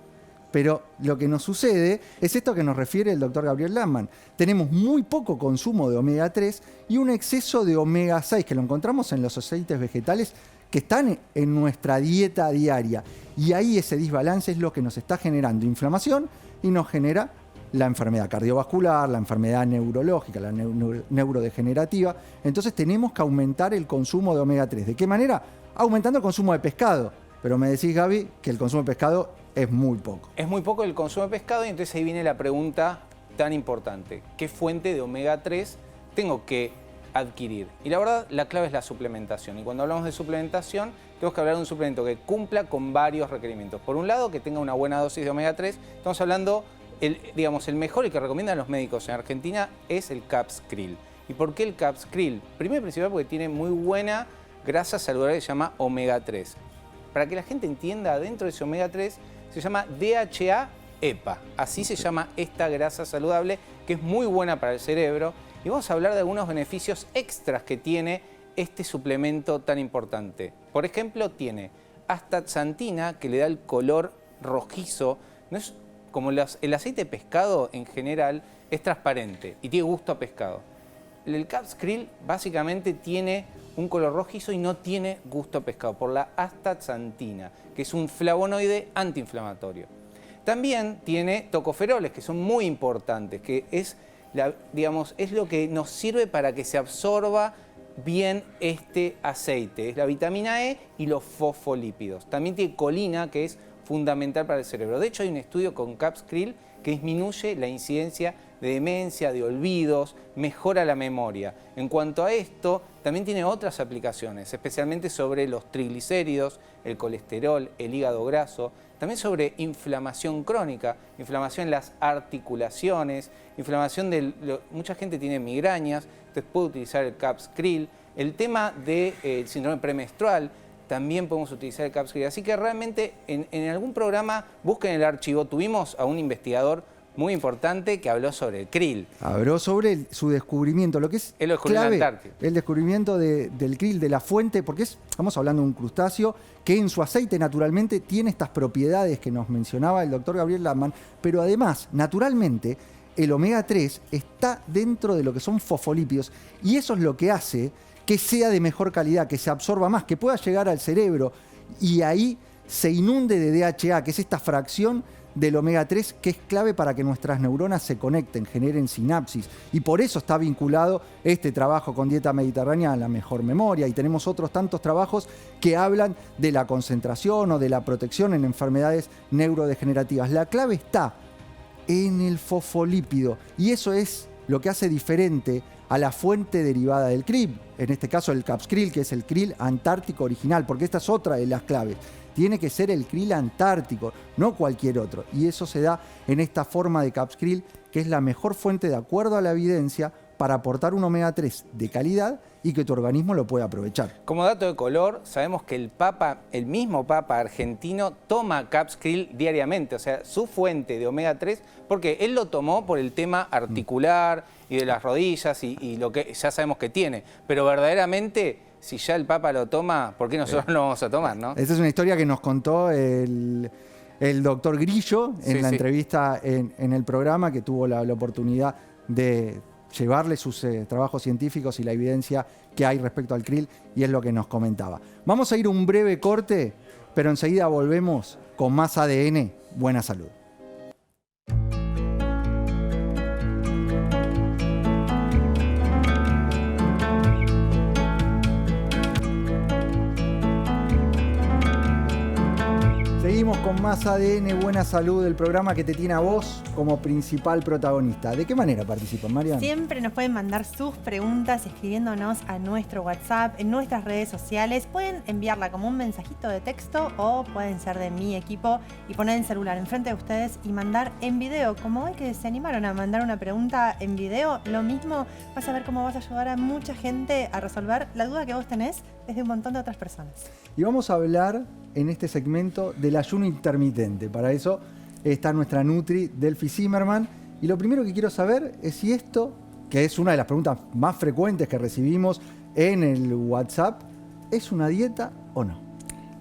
Pero lo que nos sucede es esto que nos refiere el doctor Gabriel Landman. Tenemos muy poco consumo de omega 3 y un exceso de omega 6, que lo encontramos en los aceites vegetales que están en nuestra dieta diaria. Y ahí ese desbalance es lo que nos está generando inflamación y nos genera la enfermedad cardiovascular, la enfermedad neurológica, la neurodegenerativa. Entonces tenemos que aumentar el consumo de omega 3. ¿De qué manera? Aumentando el consumo de pescado. Pero me decís, Gaby, que el consumo de pescado es muy poco. Es muy poco el consumo de pescado y entonces ahí viene la pregunta tan importante. ¿Qué fuente de omega 3 tengo que adquirir? Y la verdad, la clave es la suplementación. Y cuando hablamos de suplementación, tenemos que hablar de un suplemento que cumpla con varios requerimientos. Por un lado, que tenga una buena dosis de omega 3. Estamos hablando, el mejor y que recomiendan los médicos en Argentina es el Capscril. ¿Y por qué el Capscril? Primero y principal porque tiene muy buena grasa saludable que se llama omega 3. Para que la gente entienda, dentro de ese omega 3 se llama DHA-EPA. Así se llama esta grasa saludable que es muy buena para el cerebro. Y vamos a hablar de algunos beneficios extras que tiene este suplemento tan importante. Por ejemplo, tiene astaxantina, que le da el color rojizo. No es como el aceite de pescado en general, es transparente y tiene gusto a pescado. El Capscril básicamente tiene un color rojizo y no tiene gusto a pescado por la astaxantina, que es un flavonoide antiinflamatorio. También tiene tocoferoles, que son muy importantes, que es lo que nos sirve para que se absorba bien este aceite. Es la vitamina E y los fosfolípidos. También tiene colina, que es fundamental para el cerebro. De hecho, hay un estudio con Capscril que disminuye la incidencia de demencia, de olvidos, mejora la memoria. En cuanto a esto, también tiene otras aplicaciones, especialmente sobre los triglicéridos, el colesterol, el hígado graso, también sobre inflamación crónica, inflamación en las articulaciones, inflamación mucha gente tiene migrañas, entonces puede utilizar el Capscril. El tema del síndrome premenstrual, también podemos utilizar el Capscril. Así que realmente en algún programa busquen el archivo. Tuvimos a un investigador muy importante que habló sobre el krill. Habló sobre su descubrimiento, lo que es clave, el descubrimiento del krill, de la fuente, porque estamos hablando de un crustáceo que en su aceite naturalmente tiene estas propiedades que nos mencionaba el doctor Gabriel Landman, pero además, naturalmente, el omega 3 está dentro de lo que son fosfolípidos y eso es lo que hace que sea de mejor calidad, que se absorba más, que pueda llegar al cerebro y ahí se inunde de DHA, que es esta fracción del omega 3 que es clave para que nuestras neuronas se conecten, generen sinapsis. Y por eso está vinculado este trabajo con dieta mediterránea a la mejor memoria. Y tenemos otros tantos trabajos que hablan de la concentración o de la protección en enfermedades neurodegenerativas. La clave está en el fosfolípido y eso es lo que hace diferente a la fuente derivada del krill, en este caso el Capscril, que es el krill antártico original, porque esta es otra de las claves. Tiene que ser el krill antártico, no cualquier otro. Y eso se da en esta forma de Capscril, que es la mejor fuente de acuerdo a la evidencia para aportar un omega 3 de calidad y que tu organismo lo pueda aprovechar. Como dato de color, sabemos que el mismo Papa argentino toma Capscril diariamente, o sea, su fuente de omega 3, porque él lo tomó por el tema articular y de las rodillas y lo que ya sabemos que tiene. Pero verdaderamente, si ya el Papa lo toma, ¿por qué nosotros no lo vamos a tomar, no? Esa es una historia que nos contó el doctor Grillo en la entrevista en el programa, que tuvo la oportunidad de llevarle sus trabajos científicos y la evidencia que hay respecto al krill, y es lo que nos comentaba. Vamos a ir un breve corte, pero enseguida volvemos con más ADN Buena Salud. Seguimos con más ADN Buena Salud, el programa que te tiene a vos como principal protagonista. ¿De qué manera participan, Marian? Siempre nos pueden mandar sus preguntas escribiéndonos a nuestro WhatsApp, en nuestras redes sociales. Pueden enviarla como un mensajito de texto o pueden ser de mi equipo y poner el celular enfrente de ustedes y mandar en video. Como hoy que se animaron a mandar una pregunta en video, lo mismo vas a ver cómo vas a ayudar a mucha gente a resolver la duda que vos tenés desde un montón de otras personas. Y vamos a hablar en este segmento del ayuno intermitente. Para eso está nuestra Nutri, Delphi Zimmerman. Y lo primero que quiero saber es si esto, que es una de las preguntas más frecuentes que recibimos en el WhatsApp, ¿es una dieta o no?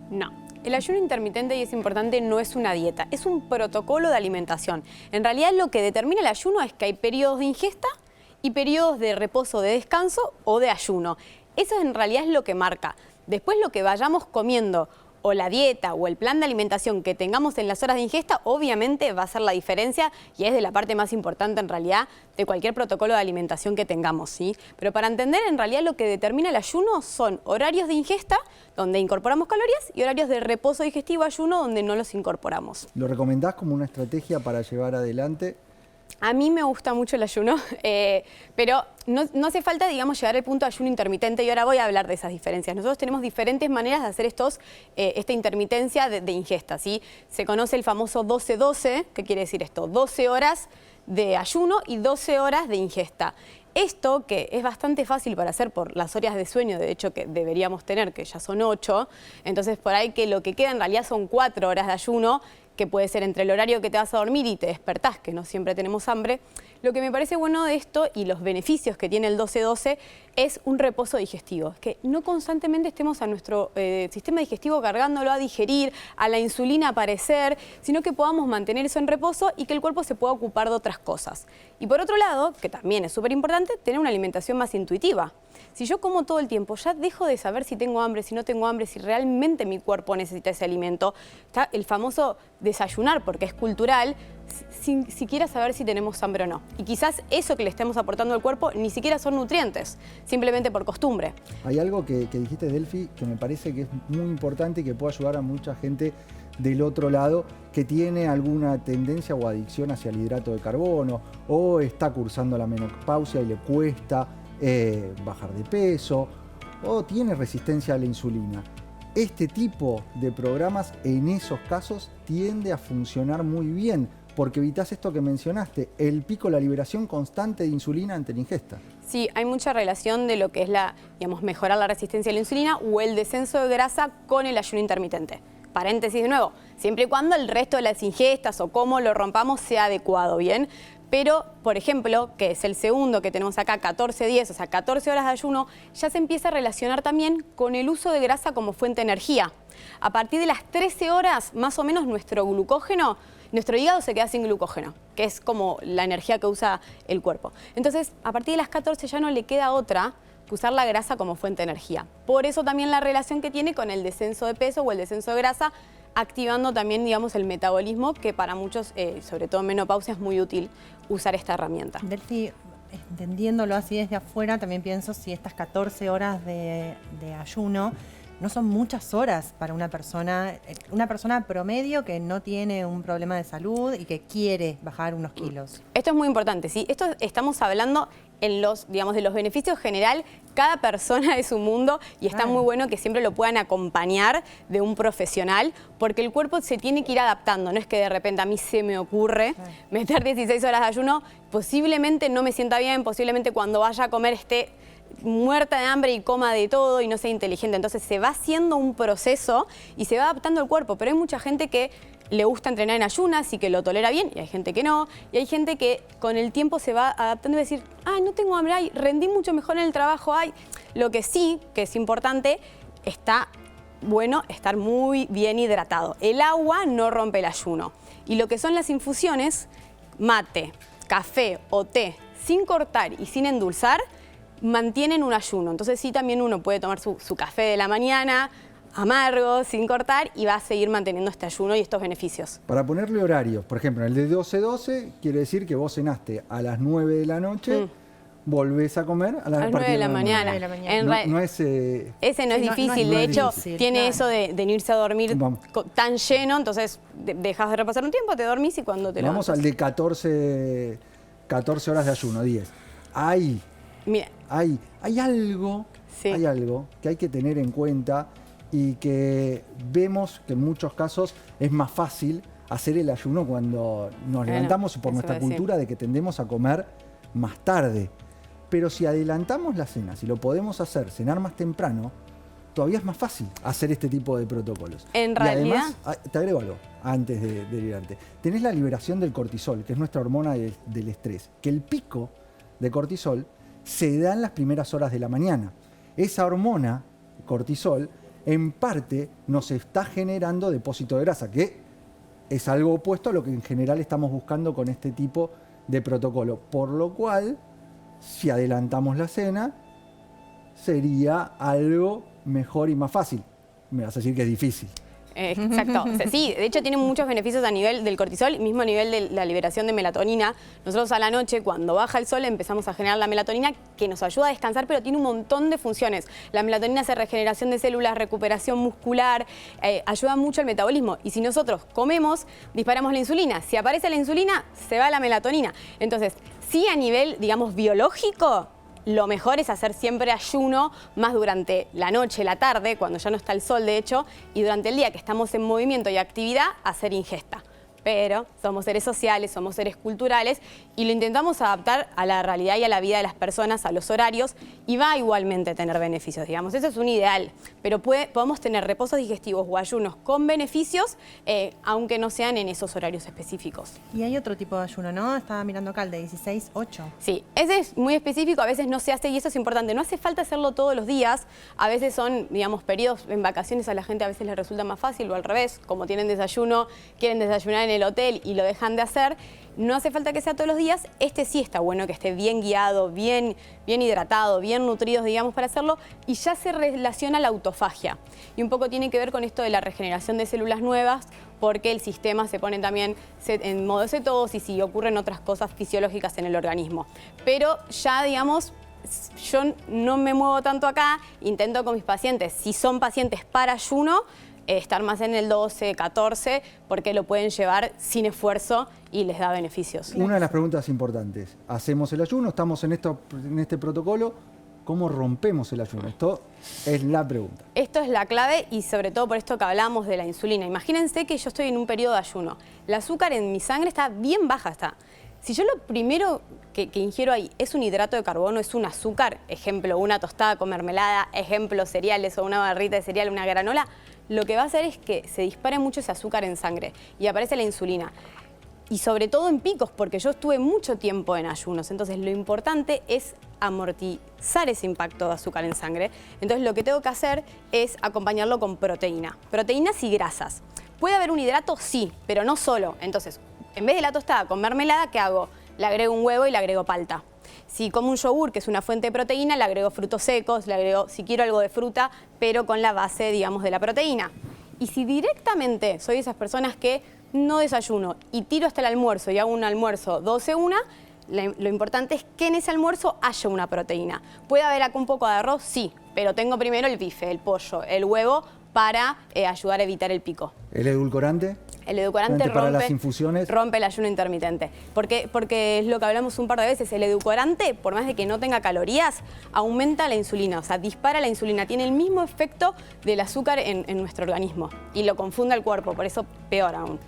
No. El ayuno intermitente, y es importante, no es una dieta, es un protocolo de alimentación. En realidad lo que determina el ayuno es que hay periodos de ingesta y periodos de reposo, de descanso o de ayuno. Eso en realidad es lo que marca. Después lo que vayamos comiendo o la dieta o el plan de alimentación que tengamos en las horas de ingesta, obviamente va a ser la diferencia y es de la parte más importante en realidad de cualquier protocolo de alimentación que tengamos, ¿sí? Pero para entender en realidad lo que determina el ayuno son horarios de ingesta donde incorporamos calorías y horarios de reposo digestivo ayuno donde no los incorporamos. ¿Lo recomendás como una estrategia para llevar adelante? A mí me gusta mucho el ayuno, pero no hace falta, digamos, llegar al punto de ayuno intermitente y ahora voy a hablar de esas diferencias. Nosotros tenemos diferentes maneras de hacer esta intermitencia de ingesta, ¿sí? Se conoce el famoso 12-12, ¿qué quiere decir esto? 12 horas de ayuno y 12 horas de ingesta. Esto, que es bastante fácil para hacer por las horas de sueño, de hecho que deberíamos tener, que ya son 8, entonces por ahí que lo que queda en realidad son 4 horas de ayuno, que puede ser entre el horario que te vas a dormir y te despertás, que no siempre tenemos hambre. Lo que me parece bueno de esto y los beneficios que tiene el 12-12 es un reposo digestivo, que no constantemente estemos a nuestro sistema digestivo cargándolo a digerir, a la insulina a aparecer, sino que podamos mantener eso en reposo y que el cuerpo se pueda ocupar de otras cosas. Y por otro lado, que también es súper importante, tener una alimentación más intuitiva. Si yo como todo el tiempo, ya dejo de saber si tengo hambre, si no tengo hambre, si realmente mi cuerpo necesita ese alimento. Está el famoso desayunar, porque es cultural, sin siquiera saber si tenemos hambre o no. Y quizás eso que le estemos aportando al cuerpo ni siquiera son nutrientes, simplemente por costumbre. Hay algo que dijiste, Delphi, que me parece que es muy importante y que puede ayudar a mucha gente del otro lado que tiene alguna tendencia o adicción hacia el hidrato de carbono o está cursando la menopausia y le cuesta bajar de peso o tiene resistencia a la insulina. Este tipo de programas en esos casos tiende a funcionar muy bien porque evitas esto que mencionaste, el pico, la liberación constante de insulina ante la ingesta. Sí, hay mucha relación de lo que es mejorar la resistencia a la insulina o el descenso de grasa con el ayuno intermitente. Paréntesis de nuevo, siempre y cuando el resto de las ingestas o cómo lo rompamos sea adecuado, ¿bien? Pero, por ejemplo, que es el segundo que tenemos acá, 14-10, o sea, 14 horas de ayuno, ya se empieza a relacionar también con el uso de grasa como fuente de energía. A partir de las 13 horas, más o menos, nuestro hígado se queda sin glucógeno, que es como la energía que usa el cuerpo. Entonces, a partir de las 14 ya no le queda otra que usar la grasa como fuente de energía. Por eso también la relación que tiene con el descenso de peso o el descenso de grasa, activando también, digamos, el metabolismo, que para muchos, sobre todo en menopausia, es muy útil usar esta herramienta. Delphi, entendiéndolo así desde afuera, también pienso si estas 14 horas de ayuno no son muchas horas para una persona promedio que no tiene un problema de salud y que quiere bajar unos kilos. Esto es muy importante, ¿sí? Esto estamos hablando de los beneficios general. Cada persona es un mundo y está muy bueno que siempre lo puedan acompañar de un profesional porque el cuerpo se tiene que ir adaptando. No es que de repente a mí se me ocurre meter 16 horas de ayuno, posiblemente no me sienta bien, posiblemente cuando vaya a comer esté muerta de hambre y coma de todo y no sea inteligente. Entonces se va haciendo un proceso y se va adaptando el cuerpo, pero hay mucha gente que le gusta entrenar en ayunas y que lo tolera bien, y hay gente que no, y hay gente que con el tiempo se va adaptando y decir, ay, no tengo hambre, ay, rendí mucho mejor en el trabajo, ay. Lo que sí, que es importante, está bueno estar muy bien hidratado. El agua no rompe el ayuno. Y lo que son las infusiones, mate, café o té, sin cortar y sin endulzar, mantienen un ayuno. Entonces sí, también uno puede tomar su café de la mañana, amargo, sin cortar, y va a seguir manteniendo este ayuno y estos beneficios. Para ponerle horarios, por ejemplo, en el de 12-12 quiere decir que vos cenaste a las 9 de la noche volvés a comer a las 9 de la mañana. Ese no es difícil, de hecho, tiene eso de no irse a dormir tan lleno, entonces dejas de repasar un tiempo, te dormís y cuando te Vamos levantas. al de 14 horas de ayuno, 10. Hay algo que hay que tener en cuenta y que vemos que en muchos casos es más fácil hacer el ayuno cuando nos levantamos y por nuestra cultura de que tendemos a comer más tarde. Pero si adelantamos la cena, si lo podemos hacer, cenar más temprano, todavía es más fácil hacer este tipo de protocolos. En realidad... Además, te agrego algo antes de liberarte. Tenés la liberación del cortisol, que es nuestra hormona del estrés, que el pico de cortisol se da en las primeras horas de la mañana. Esa hormona, cortisol, en parte nos está generando depósito de grasa, que es algo opuesto a lo que en general estamos buscando con este tipo de protocolo. Por lo cual, si adelantamos la cena, sería algo mejor y más fácil. Me vas a decir que es difícil. Exacto. Sí, de hecho tiene muchos beneficios a nivel del cortisol, mismo a nivel de la liberación de melatonina. Nosotros a la noche, cuando baja el sol, empezamos a generar la melatonina que nos ayuda a descansar, pero tiene un montón de funciones. La melatonina hace regeneración de células, recuperación muscular, ayuda mucho al metabolismo. Y si nosotros comemos, disparamos la insulina. Si aparece la insulina, se va la melatonina. Entonces, sí, a nivel, digamos, biológico, lo mejor es hacer siempre ayuno, más durante la noche, la tarde, cuando ya no está el sol, de hecho, y durante el día que estamos en movimiento y actividad, hacer ingesta. Pero somos seres sociales, somos seres culturales y lo intentamos adaptar a la realidad y a la vida de las personas, a los horarios, y va igualmente a tener beneficios, digamos. Eso es un ideal, pero podemos tener reposos digestivos o ayunos con beneficios, aunque no sean en esos horarios específicos. Y hay otro tipo de ayuno, ¿no? Estaba mirando acá, el de 16-8. Sí, ese es muy específico, a veces no se hace y eso es importante. No hace falta hacerlo todos los días, a veces son, digamos, periodos en vacaciones, a la gente a veces les resulta más fácil o al revés, como tienen desayuno, quieren desayunar en el hotel y lo dejan de hacer. No hace falta que sea todos los días. Este sí está bueno que esté bien guiado, bien hidratado, bien nutridos, digamos, para hacerlo. Y ya se relaciona a la autofagia. Y un poco tiene que ver con esto de la regeneración de células nuevas, porque el sistema se pone también en modo cetosis y ocurren otras cosas fisiológicas en el organismo. Pero ya, digamos, yo no me muevo tanto acá. Intento con mis pacientes, si son pacientes para ayuno, estar más en el 12, 14, porque lo pueden llevar sin esfuerzo y les da beneficios. Una de las preguntas importantes, hacemos el ayuno, estamos en este protocolo, ¿cómo rompemos el ayuno? Esto es la pregunta. Esto es la clave y sobre todo por esto que hablamos de la insulina. Imagínense que yo estoy en un periodo de ayuno, el azúcar en mi sangre está bien baja. Si yo lo primero que ingiero ahí es un hidrato de carbono, es un azúcar, ejemplo, una tostada con mermelada, ejemplo, cereales o una barrita de cereal, una granola, lo que va a hacer es que se dispare mucho ese azúcar en sangre y aparece la insulina. Y sobre todo en picos, porque yo estuve mucho tiempo en ayunos. Entonces lo importante es amortizar ese impacto de azúcar en sangre. Entonces lo que tengo que hacer es acompañarlo con proteína. Proteínas y grasas. ¿Puede haber un hidrato? Sí, pero no solo. Entonces, en vez de la tostada con mermelada, ¿qué hago? Le agrego un huevo y le agrego palta. Si como un yogur, que es una fuente de proteína, le agrego frutos secos, le agrego, si quiero, algo de fruta, pero con la base, digamos, de la proteína. Y si directamente soy de esas personas que no desayuno y tiro hasta el almuerzo y hago un almuerzo 12-1, lo importante es que en ese almuerzo haya una proteína. ¿Puede haber acá un poco de arroz? Sí, pero tengo primero el bife, el pollo, el huevo para ayudar a evitar el pico. ¿El edulcorante? El edulcorante rompe el ayuno intermitente. Porque es lo que hablamos un par de veces. El edulcorante, por más de que no tenga calorías, aumenta la insulina, o sea, dispara la insulina. Tiene el mismo efecto del azúcar en nuestro organismo y lo confunde al cuerpo, por eso peor aún.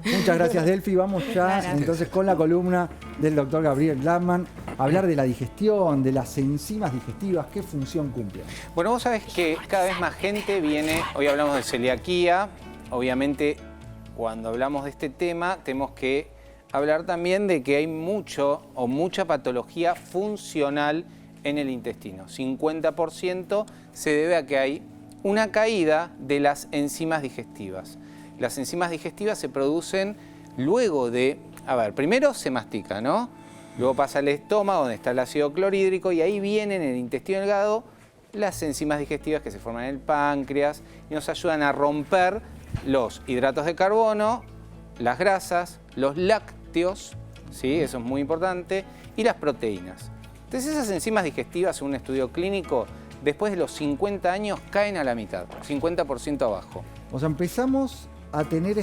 Muchas gracias, Delphi. Vamos ya entonces con la columna del doctor Gabriel Glassman a hablar de la digestión, de las enzimas digestivas, qué función cumplen. Bueno, vos sabés que cada vez más gente viene, hoy hablamos de celiaquía, obviamente cuando hablamos de este tema tenemos que hablar también de que hay mucha patología funcional en el intestino. 50% se debe a que hay una caída de las enzimas digestivas. Las enzimas digestivas se producen luego de, primero se mastica, ¿no? Luego pasa al estómago donde está el ácido clorhídrico y ahí vienen en el intestino delgado las enzimas digestivas que se forman en el páncreas y nos ayudan a romper los hidratos de carbono, las grasas, los lácteos, ¿sí? Eso es muy importante, y las proteínas. Entonces esas enzimas digestivas, en un estudio clínico, después de los 50 años caen a la mitad, 50% abajo. O sea, empezamos a tener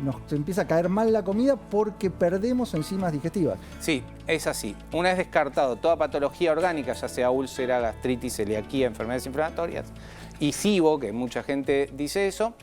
nos empieza a caer mal la comida porque perdemos enzimas digestivas. Sí, es así. Una vez descartado toda patología orgánica, ya sea úlcera, gastritis, celiaquía, enfermedades inflamatorias y SIBO, que mucha gente dice eso,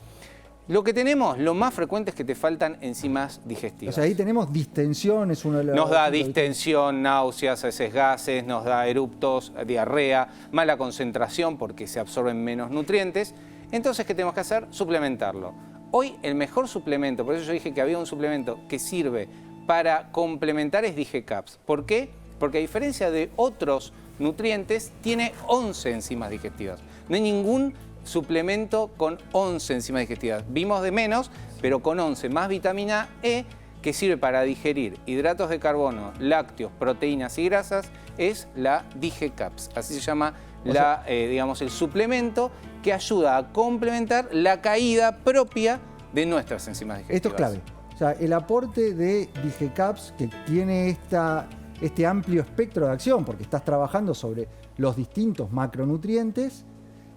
lo que tenemos, lo más frecuente es que te faltan enzimas digestivas. O sea, ahí tenemos distensiones. Nos da distensión, náuseas, a veces gases, nos da eruptos, diarrea, mala concentración porque se absorben menos nutrientes. Entonces, ¿qué tenemos que hacer? Suplementarlo. Hoy el mejor suplemento, por eso yo dije que había un suplemento que sirve para complementar es DigeCaps. ¿Por qué? Porque a diferencia de otros nutrientes, tiene 11 enzimas digestivas. No hay ningún suplemento con 11 enzimas digestivas. Vimos de menos, pero con 11, más vitamina E, que sirve para digerir hidratos de carbono, lácteos, proteínas y grasas, es la DigeCaps. Así se llama digamos, el suplemento que ayuda a complementar la caída propia de nuestras enzimas digestivas. Esto es clave. O sea, el aporte de DigeCaps, que tiene este amplio espectro de acción, porque estás trabajando sobre los distintos macronutrientes,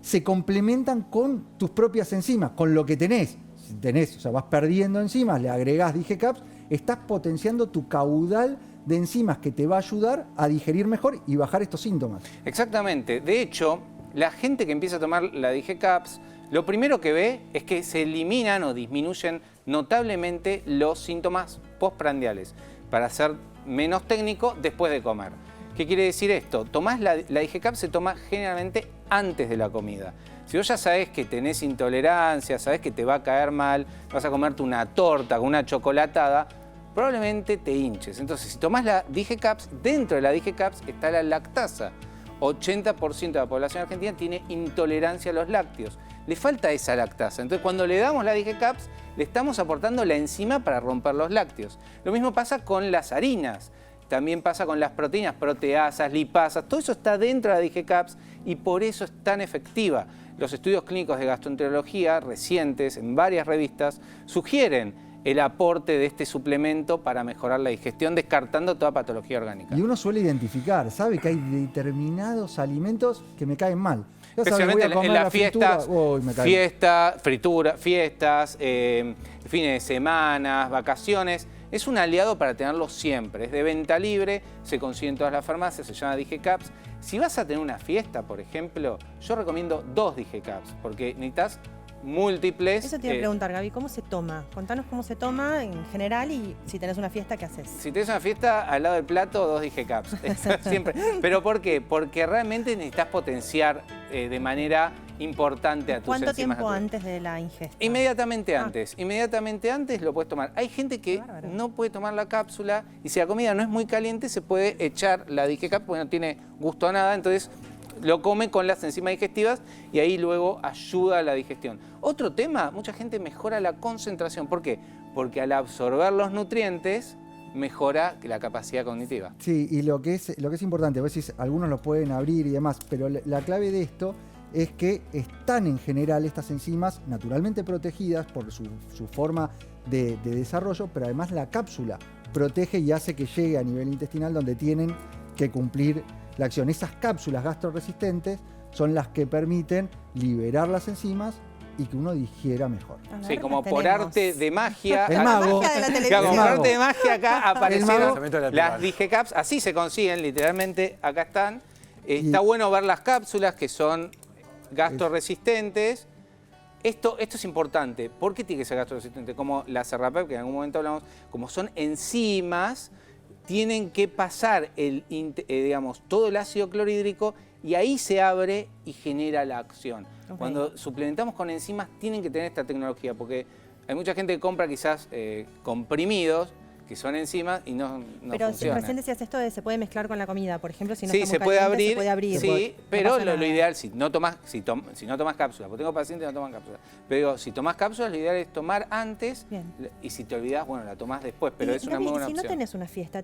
se complementan con tus propias enzimas, con lo que tenés. Si tenés, o sea, vas perdiendo enzimas, le agregás DigeCaps, estás potenciando tu caudal de enzimas que te va a ayudar a digerir mejor y bajar estos síntomas. Exactamente. De hecho, la gente que empieza a tomar la DigeCaps, lo primero que ve es que se eliminan o disminuyen notablemente los síntomas postprandiales. Para ser menos técnico, después de comer. ¿Qué quiere decir esto? La DigeCaps se toma generalmente antes de la comida. Si vos ya sabés que tenés intolerancia, sabés que te va a caer mal, vas a comerte una torta con una chocolatada, probablemente te hinches. Entonces, si tomás la DigeCaps, dentro de la DigeCaps está la lactasa. 80% de la población argentina tiene intolerancia a los lácteos. Le falta esa lactasa. Entonces, cuando le damos la DigeCaps, le estamos aportando la enzima para romper los lácteos. Lo mismo pasa con las harinas. También pasa con las proteínas, proteasas, lipasas. Todo eso está dentro de la DigeCaps y por eso es tan efectiva. Los estudios clínicos de gastroenterología recientes en varias revistas sugieren el aporte de este suplemento para mejorar la digestión, descartando toda patología orgánica. Y uno suele identificar, sabe que hay determinados alimentos que me caen mal. Ya especialmente sabes, en las fiestas, fiestas, fines de semana, vacaciones. Es un aliado para tenerlo siempre. Es de venta libre, se consigue en todas las farmacias, se llama DigeCaps. Si vas a tener una fiesta, por ejemplo, yo recomiendo 2 DigeCaps, porque necesitas múltiples. Eso te iba a preguntar, Gaby, ¿cómo se toma? Contanos cómo se toma en general y si tenés una fiesta, ¿qué haces? Si tenés una fiesta, al lado del plato, 2 DigeCaps. Siempre. ¿Pero por qué? Porque realmente necesitas potenciar de manera importante a tus enzimas. ¿Cuánto tiempo naturales. Antes de la ingesta? Inmediatamente antes. Inmediatamente antes lo puedes tomar. Hay gente que no puede tomar la cápsula y si la comida no es muy caliente se puede echar la DigeCaps porque no tiene gusto a nada. Entonces lo come con las enzimas digestivas y ahí luego ayuda a la digestión. Otro tema, mucha gente mejora la concentración. ¿Por qué? Porque al absorber los nutrientes mejora la capacidad cognitiva. Sí, y lo que es importante, a veces algunos lo pueden abrir y demás, pero la clave de esto es que están en general estas enzimas naturalmente protegidas por su forma de desarrollo, pero además la cápsula protege y hace que llegue a nivel intestinal donde tienen que cumplir la acción. Esas cápsulas gastroresistentes son las que permiten liberar las enzimas y que uno digiera mejor. Sí, como por arte de magia. El mago. Como por arte de magia acá aparecieron las las DigeCaps. Así se consiguen, literalmente, acá están. Está bueno ver las cápsulas que son gastroresistentes. Esto es importante. ¿Por qué tiene que ser gastroresistente? Como la Serrapep, que en algún momento hablamos, como son enzimas, tienen que pasar digamos, todo el ácido clorhídrico y ahí se abre y genera la acción. Okay. Cuando suplementamos con enzimas tienen que tener esta tecnología porque hay mucha gente que compra quizás comprimidos que son enzimas y no pero funcionan. Pero recién decías esto de se puede mezclar con la comida, por ejemplo, si no sí, está se muy puede caliente, abrir, se puede abrir. Sí, no pero lo ideal, si no tomas cápsulas, porque tengo pacientes que no toman cápsulas, pero si tomás cápsulas, lo ideal es tomar antes. Bien. Y si te olvidás, bueno, la tomás después, pero es una muy buena opción. Si no tenés una fiesta,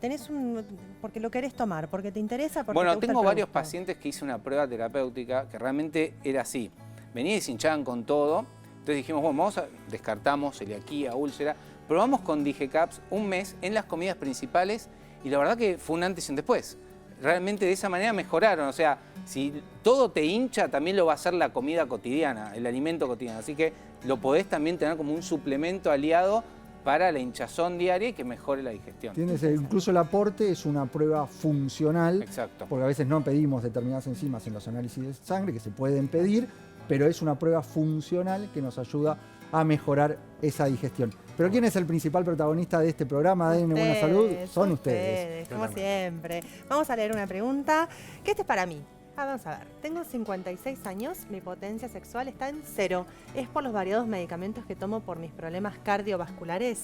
porque lo querés tomar, porque te interesa, porque bueno, te gusta tengo el varios producto. pacientes que hice una prueba terapéutica que realmente era así. Venían y se hinchaban con todo, entonces dijimos, bueno, descartamos celiaquía, úlcera, probamos con DigeCaps un mes en las comidas principales y la verdad que fue un antes y un después. realmente de esa manera mejoraron. O sea, si todo te hincha, también lo va a hacer la comida cotidiana, el alimento cotidiano. Así que lo podés también tener como un suplemento aliado para la hinchazón diaria y que mejore la digestión. Incluso el aporte es una prueba funcional. Exacto. Porque a veces no pedimos determinadas enzimas en los análisis de sangre, que se pueden pedir, pero es una prueba funcional que nos ayuda a mejorar esa digestión. Pero ¿quién es el principal protagonista de este programa de Buena Salud? Son ustedes. Como siempre. Vamos a leer una pregunta, que esta es para mí. Vamos a ver, tengo 56 años, mi potencia sexual está en 0. ¿Es por los variados medicamentos que tomo por mis problemas cardiovasculares?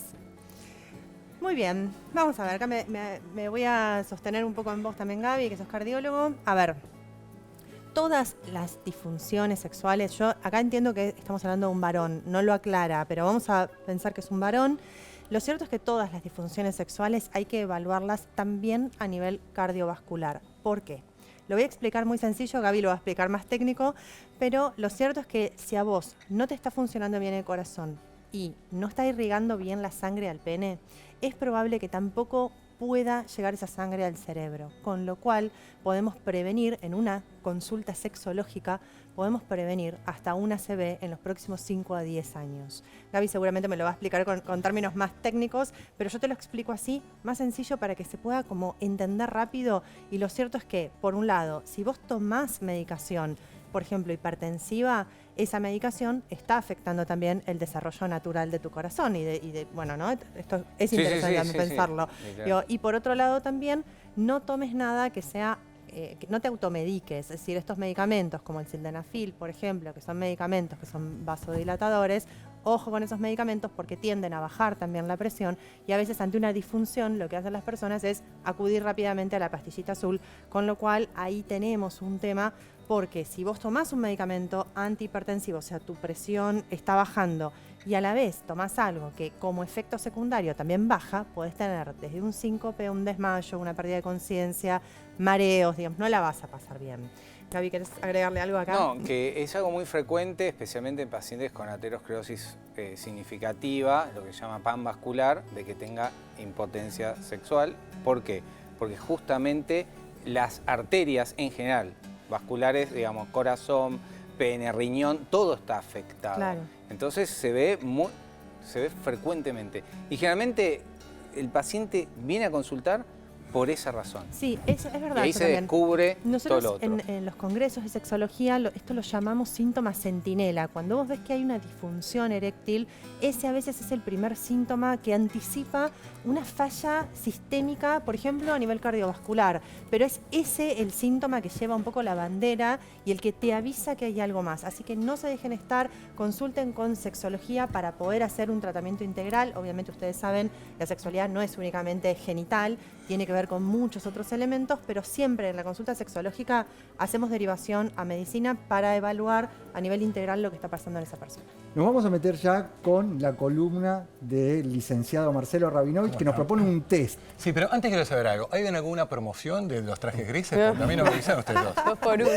Muy bien, vamos a ver, acá me voy a sostener un poco en vos también, Gaby, que sos cardiólogo. A ver, todas las disfunciones sexuales, yo acá entiendo que estamos hablando de un varón, no lo aclara, pero vamos a pensar que es un varón. Lo cierto es que todas las disfunciones sexuales hay que evaluarlas también a nivel cardiovascular. ¿Por qué? Lo voy a explicar muy sencillo, Gaby lo va a explicar más técnico, pero lo cierto es que si a vos no te está funcionando bien el corazón y no está irrigando bien la sangre al pene, es probable que tampoco pueda llegar esa sangre al cerebro, con lo cual podemos prevenir en una consulta sexológica, podemos prevenir hasta un ACV en los próximos 5 a 10 años. Gaby seguramente me lo va a explicar con términos más técnicos, pero yo te lo explico así, más sencillo para que se pueda como entender rápido. Y lo cierto es que, por un lado, si vos tomás medicación, por ejemplo, hipertensiva, esa medicación está afectando también el desarrollo natural de tu corazón bueno, ¿no? Esto es interesante pensarlo. Sí, Digo, y por otro lado también, no tomes nada que sea, que no te automediques, es decir, estos medicamentos como el sildenafil, por ejemplo, que son medicamentos que son vasodilatadores, ojo con esos medicamentos porque tienden a bajar también la presión y a veces ante una disfunción lo que hacen las personas es acudir rápidamente a la pastillita azul, con lo cual ahí tenemos un tema. Porque si vos tomás un medicamento antihipertensivo, o sea, tu presión está bajando y a la vez tomás algo que como efecto secundario también baja, podés tener desde un síncope, un desmayo, una pérdida de conciencia, mareos, digamos, no la vas a pasar bien. Gaby, ¿querés agregarle algo acá? No, que es algo muy frecuente, especialmente en pacientes con aterosclerosis significativa, lo que se llama PAN vascular, de que tenga impotencia sexual. ¿Por qué? Porque justamente las arterias en general, vasculares, digamos, corazón, pene, riñón, todo está afectado. Claro. Entonces se ve frecuentemente. Y generalmente el paciente viene a consultar por esa razón. Sí, es verdad. Y ahí se descubre Nosotros todo lo otro. en los congresos de sexología esto lo llamamos síntoma centinela. Cuando vos ves que hay una disfunción eréctil, ese a veces es el primer síntoma que anticipa una falla sistémica, por ejemplo, a nivel cardiovascular. Pero es ese el síntoma que lleva un poco la bandera y el que te avisa que hay algo más. Así que no se dejen estar, consulten con sexología para poder hacer un tratamiento integral. Obviamente ustedes saben, la sexualidad no es únicamente genital, tiene que ver con muchos otros elementos, pero siempre en la consulta sexológica hacemos derivación a medicina para evaluar a nivel integral lo que está pasando en esa persona. Nos vamos a meter ya con la columna del licenciado Marcelo Rabinovich, que nos propone un test. Sí, pero antes quiero saber algo. ¿Hay alguna promoción de los trajes grises? Porque a mí no me avisan ustedes dos. 2 por 1.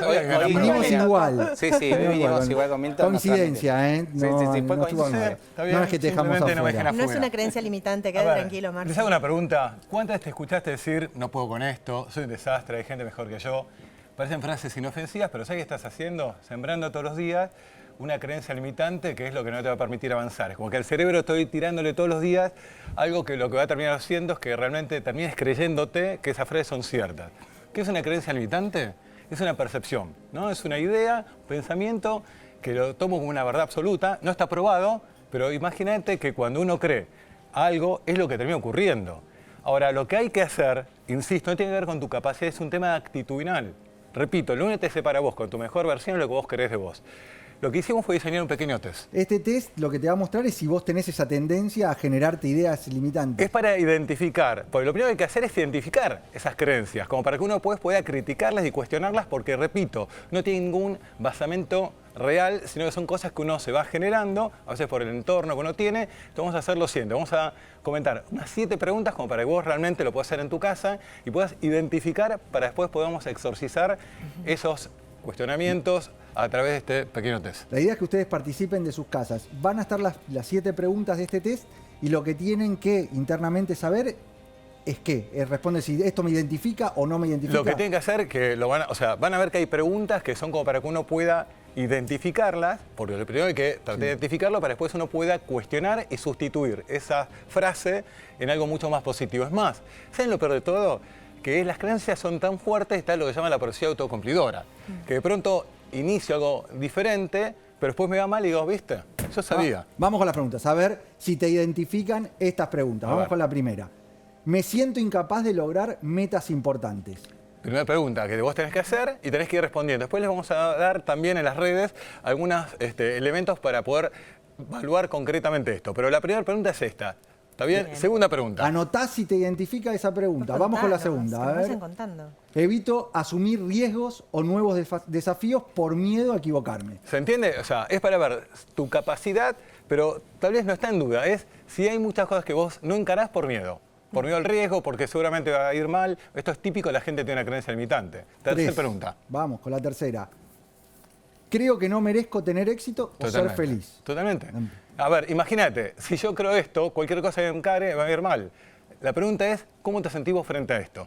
Hoy Vinimos igual. Sí, vinimos igual con Milton. Coincidencia, ¿eh? Sí, fue no estuvo coincidencia. mal. Está bien, No es que te dejamos simplemente no me afuera. dejen No es una creencia limitante, A quede ver, tranquilo, Marcelo. Les hago una pregunta. ¿Cuántas veces te escuchaste decir, no puedo con esto, soy un desastre, hay gente mejor que yo? Parecen frases inofensivas, pero ¿sabes qué estás haciendo? Sembrando todos los días una creencia limitante que es lo que no te va a permitir avanzar. Es como que al cerebro estoy tirándole todos los días algo que lo que va a terminar haciendo es que realmente termines creyéndote que esas frases son ciertas. ¿Qué es una creencia limitante? Es una percepción, ¿no? Es una idea, un pensamiento que lo tomo como una verdad absoluta, no está probado, pero imagínate que cuando uno cree algo es lo que termina ocurriendo. Ahora, lo que hay que hacer, insisto, no tiene que ver con tu capacidad, es un tema actitudinal. Repito, lo único que te separa vos con tu mejor versión es lo que vos querés de vos. Lo que hicimos fue diseñar un pequeño test. Este test lo que te va a mostrar es si vos tenés esa tendencia a generarte ideas limitantes. Es para identificar, porque lo primero que hay que hacer es identificar esas creencias, como para que uno después pueda criticarlas y cuestionarlas, porque, repito, no tiene ningún basamento real, sino que son cosas que uno se va generando, a veces por el entorno que uno tiene. Entonces vamos a hacer lo siguiente, vamos a comentar unas 7 preguntas como para que vos realmente lo puedas hacer en tu casa y puedas identificar para después podamos exorcizar esos cuestionamientos a través de este pequeño test. La idea es que ustedes participen de sus casas. Van a estar las 7 preguntas de este test y lo que tienen que internamente saber es qué. Responde si esto me identifica o no me identifica. Lo que tienen que hacer, que van a ver que hay preguntas que son como para que uno pueda identificarlas, porque lo primero hay que tratar de identificarlo para después uno pueda cuestionar y sustituir esa frase en algo mucho más positivo. Es más, ¿saben lo peor de todo? Que las creencias son tan fuertes, está lo que se llama la profecía autocumplidora, que de pronto inicio algo diferente, pero después me va mal y digo, ¿viste? Yo sabía. Vamos con las preguntas, a ver si te identifican estas preguntas. A Vamos ver. con la primera. Me siento incapaz de lograr metas importantes. Primera pregunta que vos tenés que hacer y tenés que ir respondiendo. Después les vamos a dar también en las redes algunos elementos para poder evaluar concretamente esto. Pero la primera pregunta es esta. ¿Está bien? Bien. Segunda pregunta. Anotá si te identifica esa pregunta. Vamos con la segunda. A ver. Contando. Evito asumir riesgos o nuevos desafíos por miedo a equivocarme. ¿Se entiende? O sea, es para ver tu capacidad, pero tal vez no está en duda. Es si hay muchas cosas que vos no encarás por miedo. Por miedo al riesgo, porque seguramente va a ir mal. Esto es típico, la gente tiene una creencia limitante. Tercera 3. pregunta. Vamos con la tercera. Creo que no merezco tener éxito o ser feliz. Totalmente. A ver, imagínate, si yo creo esto, cualquier cosa que encare va a ir mal. La pregunta es, ¿cómo te sentís vos frente a esto?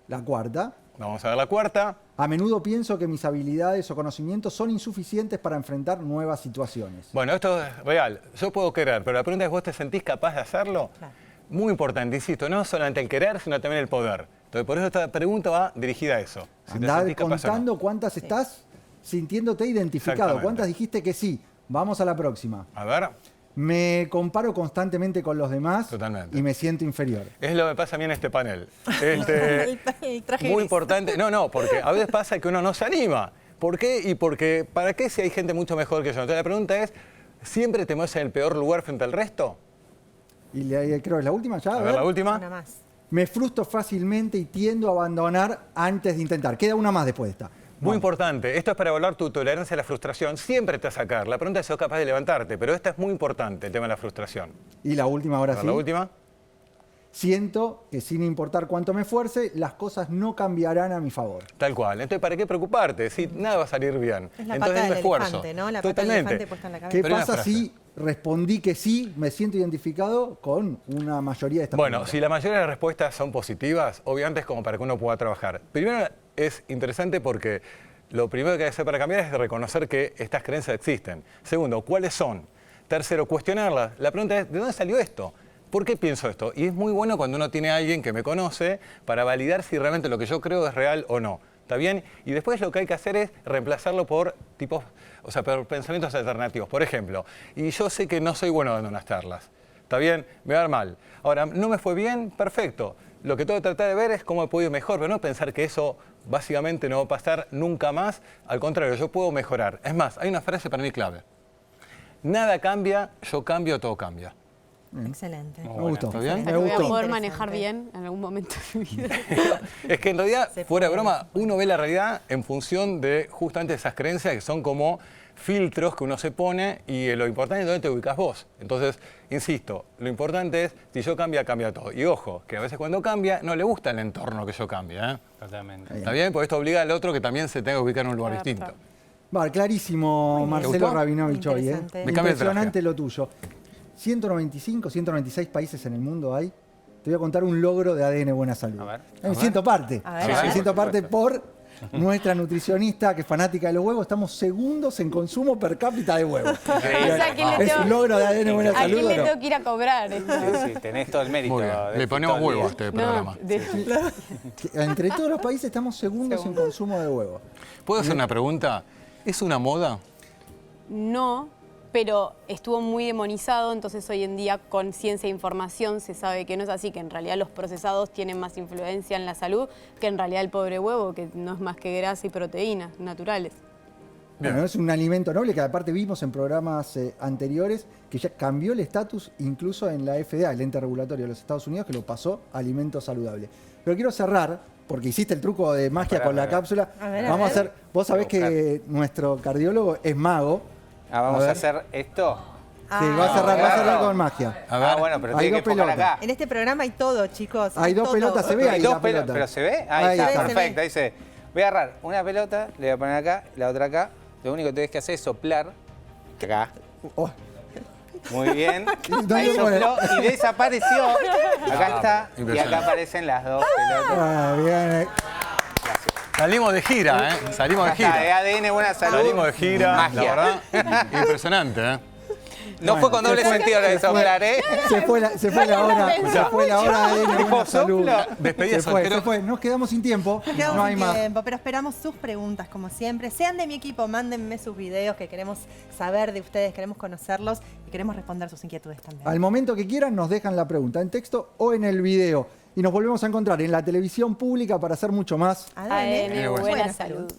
La cuarta. Vamos a ver la cuarta. A menudo pienso que mis habilidades o conocimientos son insuficientes para enfrentar nuevas situaciones. Bueno, esto es real. Yo puedo querer, pero la pregunta es, ¿vos te sentís capaz de hacerlo? Claro. Muy importante, insisto, no solamente el querer, sino también el poder. Entonces, por eso esta pregunta va dirigida a eso. Si te Andá sentís capaz o no. contando cuántas estás sintiéndote identificado. Exactamente. ¿Cuántas dijiste que sí? Vamos a la próxima. A ver, Me comparo constantemente con los demás Totalmente. y me siento inferior. es lo que pasa a mí en este panel. El traje Muy gris. importante. No, porque a veces pasa que uno no se anima. ¿Por qué? Y porque, ¿para qué si hay gente mucho mejor que yo? Entonces la pregunta es, ¿siempre te mueves en el peor lugar frente al resto? Y creo que es la última ya. A ver, la última. Una más. Me frustro fácilmente y tiendo a abandonar antes de intentar. Queda una más después de esta. Muy importante. Esto es para evaluar tu tolerancia a la frustración. Siempre te va a sacar. La pregunta es si sos capaz de levantarte, pero esta es muy importante, el tema de la frustración. Y la última ahora A ver, sí. la última. Siento que sin importar cuánto me esfuerce, las cosas no cambiarán a mi favor. Tal cual. Entonces, ¿para qué preocuparte? Si nada va a salir bien. Es la Entonces, pata el del esfuerzo. elefante, ¿no? La pata del elefante puesta en la cabeza. ¿Qué Pero hay una pasa frase. si respondí que sí, me siento identificado con una mayoría de estas Bueno, preguntas? si la mayoría de las respuestas son positivas, obviamente es como para que uno pueda trabajar. Primero, es interesante porque lo primero que hay que hacer para cambiar es reconocer que estas creencias existen. Segundo, ¿cuáles son? Tercero, cuestionarlas. La pregunta es, ¿de dónde salió esto? ¿Por qué pienso esto? Y es muy bueno cuando uno tiene a alguien que me conoce para validar si realmente lo que yo creo es real o no. ¿Está bien? Y después lo que hay que hacer es reemplazarlo por por pensamientos alternativos. Por ejemplo, y yo sé que no soy bueno dando unas charlas. ¿Está bien? Me va a dar mal. Ahora, ¿no me fue bien? Perfecto. Lo que tengo que tratar de ver es cómo he podido ir mejor, pero no pensar que eso básicamente no va a pasar nunca más. Al contrario, yo puedo mejorar. Es más, hay una frase para mí clave. Nada cambia, yo cambio, todo cambia. Excelente. Me gustó. ¿Está bien? O sea, Me que voy a gustó. poder Interesante. manejar bien en algún momento de mi vida. Es que en realidad, Se fuera de puede. broma, uno ve la realidad en función de justamente esas creencias que son como filtros que uno se pone y lo importante es dónde te ubicas vos. Entonces, insisto, lo importante es, si yo cambia, cambia todo. Y ojo, que a veces cuando cambia, no le gusta el entorno que yo cambie. ¿eh? Totalmente. ¿Está bien? Porque esto obliga al otro que también se tenga que ubicar en un lugar Adaptar. distinto. Va, clarísimo, Muy bien. Marcelo ¿Te gustó? Rabinovich hoy. Interesante. Me cambia el Impresionante traje. lo tuyo. 195, 196 países en el mundo hay. Te voy a contar un logro de ADN Buena Salud. A ver, Me siento parte. A ver, Me a ver. siento Por parte supuesto. por nuestra nutricionista, que es fanática de los huevos. Estamos segundos en consumo per cápita de huevos. Increíble. O sea, que le ¿Es tengo- un logro de ADN Buena ¿A Salud quién o le no? tengo que ir a cobrar esto? Sí, tenés todo el mérito. Muy bien. de Le ponemos todo el huevo a día. este programa. Entre todos los países estamos segundos en consumo de huevos. ¿Puedo hacer una pregunta? ¿Es una moda? No, pero estuvo muy demonizado, entonces hoy en día con ciencia e información se sabe que no es así, que en realidad los procesados tienen más influencia en la salud que en realidad el pobre huevo, que no es más que grasa y proteínas naturales. Bueno, es un alimento noble que aparte vimos en programas anteriores que ya cambió el estatus incluso en la FDA, el ente regulatorio de los Estados Unidos, que lo pasó a alimento saludable. Pero quiero cerrar, porque hiciste el truco de magia Pará, con la pará. cápsula. A ver, Vamos a ver. hacer, vos sabés que nuestro cardiólogo es mago. Vamos ver. a hacer esto. Sí, va a cerrar con magia. A ver. Bueno, pero Hay tiene dos que enfocar pelotas. acá. En este programa hay todo, chicos. Hay dos todo. pelotas, se ve ahí Hay dos la pelota. pero ¿se ve? Ahí, Ahí está, está. perfecto. Ahí se ve. Voy a agarrar una pelota, le voy a poner acá, la otra acá. Lo único que tenés que hacer es soplar acá. Oh, Muy bien. ¿Dónde Ahí pone? sopló y desapareció. Acá está. Y impresionante. acá aparecen las dos pelotas. Ah, bien. Salimos de gira, ¿eh? Salimos de Acá está, gira. ADN, buena salud. Salimos de gira, Magia. la verdad, impresionante, ¿eh? No Bueno, fue con doble se fue- sentido lo de soplar, ¿eh? Se fue la hora. Se fue la hora de Dijo, buena salud. soplo. Despedida soltero. Se fue. Nos quedamos sin tiempo. Quedamos No hay sin más. tiempo, pero esperamos sus preguntas como siempre. Sean de mi equipo, mándenme sus videos que queremos saber de ustedes, queremos conocerlos y queremos responder sus inquietudes también. Al momento que quieran nos dejan la pregunta en texto o en el video. Y nos volvemos a encontrar en la televisión pública para hacer mucho más. ADN, ADN, buena buena salud.